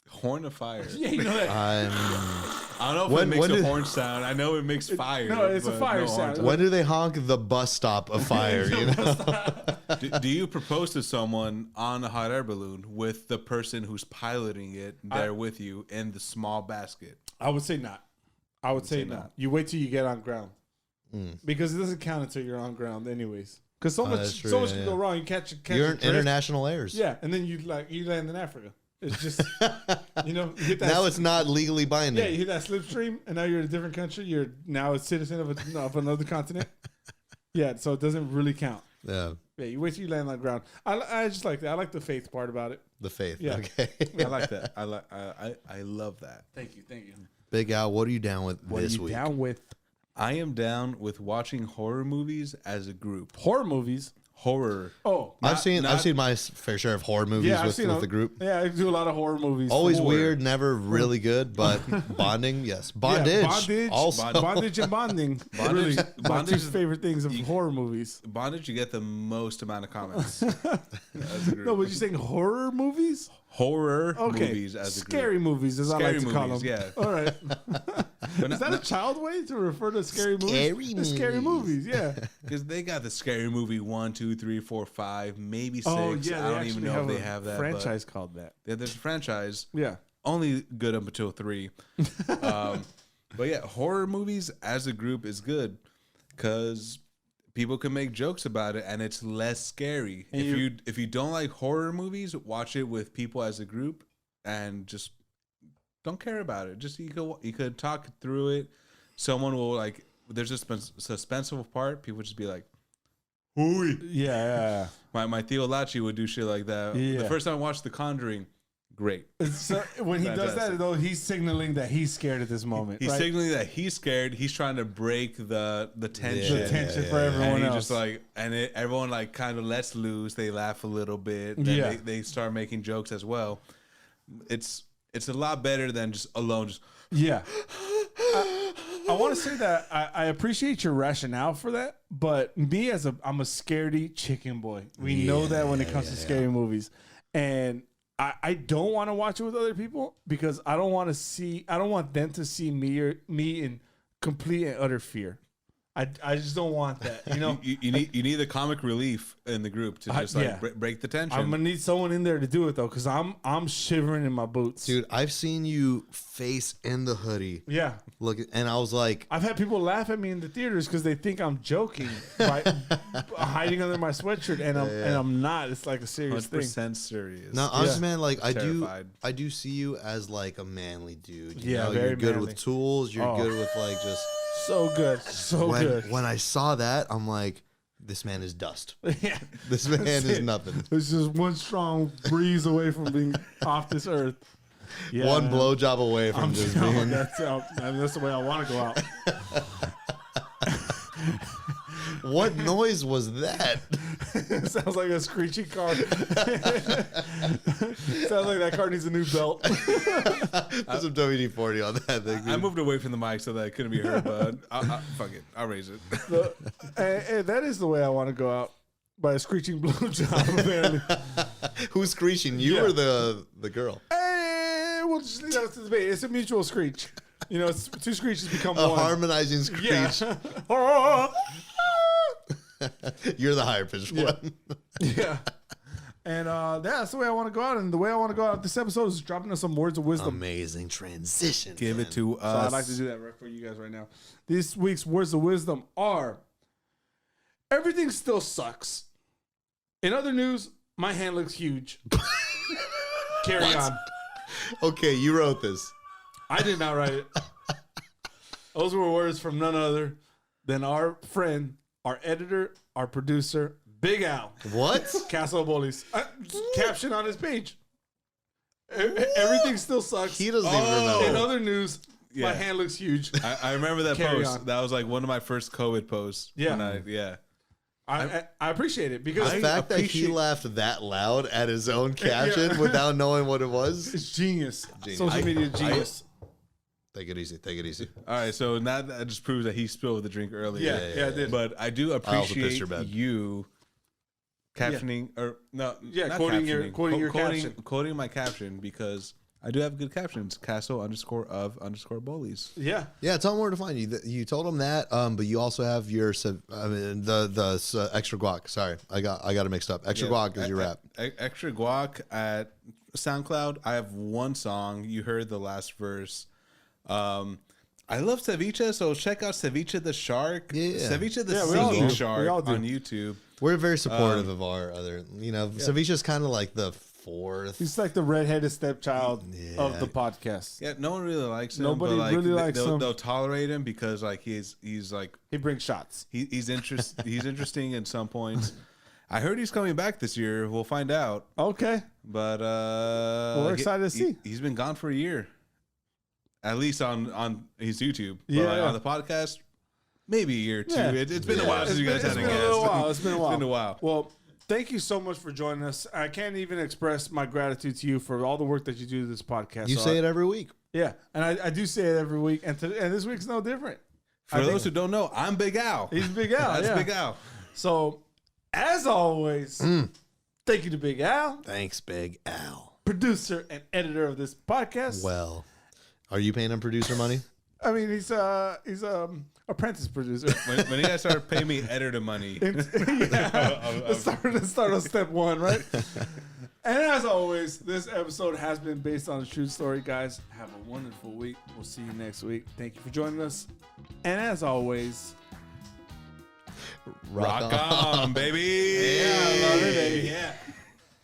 Speaker 1: horn of fire?
Speaker 2: Yeah, you know that.
Speaker 1: I don't know if
Speaker 3: When-
Speaker 1: it makes
Speaker 3: when
Speaker 1: a
Speaker 3: did-
Speaker 1: horn sound. I know it makes fire.
Speaker 2: no, it's a
Speaker 1: but
Speaker 2: fire
Speaker 1: no
Speaker 2: sound.
Speaker 1: horn.
Speaker 3: When do they honk the bus stop of fire? You know?
Speaker 1: Do you propose to someone on a hot air balloon with the person who's piloting it there with you in the small basket?
Speaker 2: I would say not. I would say no.
Speaker 1: not.
Speaker 2: You wait till you get on ground because it doesn't count until you're on ground, anyways. Because so
Speaker 3: that's
Speaker 2: much,
Speaker 3: true,
Speaker 2: so much
Speaker 3: yeah,
Speaker 2: can
Speaker 3: yeah.
Speaker 2: go wrong. You catch
Speaker 3: You're
Speaker 2: a
Speaker 3: in
Speaker 2: drift.
Speaker 3: international airs.
Speaker 2: Yeah, and then you land in Africa. It's just, you hit that.
Speaker 3: Now it's not legally binding.
Speaker 2: Yeah, you hit that slipstream, and now you're in a different country. You're now a citizen of another continent. Yeah, so it doesn't really count.
Speaker 3: Yeah.
Speaker 2: Yeah, you wait till you land on the ground. I just like that. I like the faith part about it.
Speaker 3: The faith.
Speaker 2: Yeah.
Speaker 3: Okay.
Speaker 1: I like that. I love that.
Speaker 2: Thank you.
Speaker 3: Big Al, what are you down with
Speaker 2: What
Speaker 3: this
Speaker 2: are you
Speaker 3: week?
Speaker 2: down with?
Speaker 1: I am down with watching horror movies as a group.
Speaker 2: Horror movies.
Speaker 1: Horror.
Speaker 2: Oh,
Speaker 3: I've seen my fair share of horror movies
Speaker 2: yeah,
Speaker 3: with the group.
Speaker 2: Yeah, I do a lot of horror movies.
Speaker 3: Always weird, never really good, but bonding, yes. Bondage.
Speaker 2: Yeah, bondage,
Speaker 3: also.
Speaker 2: bondage and bonding. Really, my two
Speaker 1: Bondage is-
Speaker 2: favorite things of horror movies.
Speaker 1: Bondage, you get the most amount of comments. as a group.
Speaker 2: No, but you're saying horror movies?
Speaker 1: Horror
Speaker 2: Okay,
Speaker 1: movies as a group.
Speaker 2: scary movies, as I like to call them.
Speaker 1: Yeah.
Speaker 2: All right.
Speaker 1: But
Speaker 2: Is that a child way to refer to scary movies? The scary movies, yeah.
Speaker 1: Because they got the scary movie 1, 2, 3, 4, 5, maybe 6.
Speaker 2: Oh yeah,
Speaker 1: I don't even know if they
Speaker 2: a
Speaker 1: have that
Speaker 2: franchise called that.
Speaker 1: But there's a franchise.
Speaker 2: Yeah.
Speaker 1: Only good up until 3. But yeah, horror movies as a group is good because people can make jokes about it and it's less scary.
Speaker 2: And
Speaker 1: If you don't like horror movies, watch it with people as a group and just don't care about it. Just you could talk through it. Someone will like. There's a suspenseful part. People just be like, "Hooey."
Speaker 2: Yeah.
Speaker 1: My Theo Lachi would do shit like that.
Speaker 2: Yeah.
Speaker 1: The first time I watched The Conjuring, great.
Speaker 2: So when he does that,
Speaker 1: Fantastic.
Speaker 2: though, he's signaling that he's scared at this moment.
Speaker 1: He's
Speaker 2: right?
Speaker 1: signaling that he's scared. He's trying to break the tension.
Speaker 2: the tension for everyone
Speaker 1: And he
Speaker 2: else.
Speaker 1: just like, everyone like kind of lets loose. They laugh a little bit. Then
Speaker 2: Yeah.
Speaker 1: they start making jokes as well. It's a lot better than just alone. Just
Speaker 2: Yeah. I want to say that I appreciate your rationale for that, but me I'm a scaredy chicken boy. We know that when it comes to scary movies, and I don't want to watch it with other people because I don't want them to see me in complete and utter fear. I just don't want that.
Speaker 1: you need the comic relief in the group to just break the tension.
Speaker 2: I'm gonna need someone in there to do it though, because I'm shivering in my boots,
Speaker 3: Dude, I've seen you face in the hoodie.
Speaker 2: Yeah.
Speaker 3: Look, and I was like,
Speaker 2: I've had people laugh at me in the theaters because they think I'm joking by hiding under my sweatshirt, and I'm not. It's like a serious thing.
Speaker 1: 100% serious.
Speaker 3: no, honestly, man, like
Speaker 1: Terrified.
Speaker 3: I do see you as like a manly dude.
Speaker 2: Yeah,
Speaker 3: know?
Speaker 2: very
Speaker 3: You're good
Speaker 2: manly.
Speaker 3: with tools. You're good with like just.
Speaker 2: So good, so good.
Speaker 3: When I saw that, I'm like, this man is dust.
Speaker 2: Yeah,
Speaker 3: This man is nothing.
Speaker 2: it's just one strong breeze away from being off this earth. Yeah,
Speaker 3: One
Speaker 2: man.
Speaker 3: blowjob away from just being.
Speaker 2: That's the way I want to go out.
Speaker 3: What noise was that?
Speaker 2: It sounds like a screeching car. Sounds like that car needs a new belt.
Speaker 3: Put some WD-40 on that thing.
Speaker 1: I moved away from the mic so that it couldn't be heard, but fuck it. I'll raise it.
Speaker 2: And that is the way I want to go out, by a screeching blowjob, apparently.
Speaker 3: Who's screeching? You
Speaker 2: Yeah.
Speaker 3: or the girl?
Speaker 2: Hey, we'll just leave that to debate. It's a mutual screech. It's two screeches become
Speaker 3: A
Speaker 2: one.
Speaker 3: harmonizing screech.
Speaker 2: Yeah.
Speaker 3: You're the higher pitched one.
Speaker 2: Yeah. And that's the way I want to go out. And the way I want to go out this episode is dropping us some words of wisdom.
Speaker 3: Amazing transition.
Speaker 1: Give
Speaker 3: man.
Speaker 1: it to
Speaker 2: So
Speaker 1: us.
Speaker 2: I'd like to do that right for you guys right now. This week's words of wisdom are: everything still sucks. In other news, my hand looks huge. Carry on.
Speaker 3: Okay, you wrote this.
Speaker 2: I did not write it. Those were words from none other than our friend, our editor, our producer, Big Al.
Speaker 3: What?
Speaker 2: Castle Bolis. Caption on his page. Everything still sucks.
Speaker 3: He doesn't even
Speaker 2: In
Speaker 3: remember.
Speaker 2: other news, my
Speaker 1: Yeah.
Speaker 2: hand looks huge.
Speaker 1: I remember that
Speaker 2: Carry
Speaker 1: post.
Speaker 2: on.
Speaker 1: That was like one of my first COVID posts.
Speaker 2: Yeah. I appreciate it because
Speaker 3: The fact that he
Speaker 1: appreciate-
Speaker 3: laughed that loud at his own caption without knowing what it was.
Speaker 2: it's genius.
Speaker 3: Genius.
Speaker 2: Social media genius.
Speaker 3: Take it easy. Take it easy.
Speaker 1: All right, so now that just proves that he spilled the drink earlier.
Speaker 2: Yeah, I did.
Speaker 1: But I do
Speaker 3: also pissed
Speaker 1: appreciate
Speaker 3: your bed.
Speaker 1: you captioning
Speaker 2: Quoting your caption.
Speaker 1: quoting my caption because I do have good captions. Castle_of_bullies.
Speaker 2: Yeah.
Speaker 3: Yeah, tell him where to find you. You told him that, but you also have your the extra guac. Sorry, I got it mixed up. Extra guac is your rap.
Speaker 1: Extra guac at SoundCloud. I have one song. You heard the last verse. I love Ceviche, so check out Ceviche the Shark.
Speaker 3: Yeah.
Speaker 1: Ceviche the
Speaker 2: Yeah, we all
Speaker 1: Singing
Speaker 2: do.
Speaker 1: Shark
Speaker 2: We all do.
Speaker 1: on YouTube.
Speaker 3: We're very supportive of our other. Ceviche is kind of like the fourth.
Speaker 2: He's like the redheaded stepchild of the podcast.
Speaker 1: Yeah, no one really likes him.
Speaker 2: Nobody
Speaker 1: but, like,
Speaker 2: really likes him.
Speaker 1: They'll tolerate him because like he's like
Speaker 2: He brings shots.
Speaker 1: he's interesting at some points. I heard he's coming back this year. We'll find out.
Speaker 2: Okay.
Speaker 1: But
Speaker 2: we're excited to see.
Speaker 1: He's been gone for a year. At least on his YouTube. But
Speaker 2: Yeah,
Speaker 1: on the podcast, maybe a year or two.
Speaker 2: Yeah.
Speaker 1: It's been a while since you guys had a guest.
Speaker 2: It's been a while.
Speaker 1: It's been a while.
Speaker 2: Well, thank you so much for joining us. I can't even express my gratitude to you for all the work that you do to this podcast.
Speaker 3: You say it every week.
Speaker 2: Yeah, and I do say it every week, and this week's no different.
Speaker 1: For those who don't know, I'm Big Al.
Speaker 2: He's Big Al.
Speaker 1: That's
Speaker 2: yeah.
Speaker 1: Big Al.
Speaker 2: So, as always, thank you to Big Al,
Speaker 3: Thanks, Big Al.
Speaker 2: producer and editor of this podcast.
Speaker 3: Well, are you paying him producer money?
Speaker 2: I mean, he's apprentice producer.
Speaker 1: When you guys start paying me editor money,
Speaker 2: Yeah. Let's start on step one, right? And as always, this episode has been based on a true story, guys. Have a wonderful week. We'll see you next week. Thank you for joining us. And as always,
Speaker 1: rock on, baby.
Speaker 2: yeah, I love it, baby. Yeah.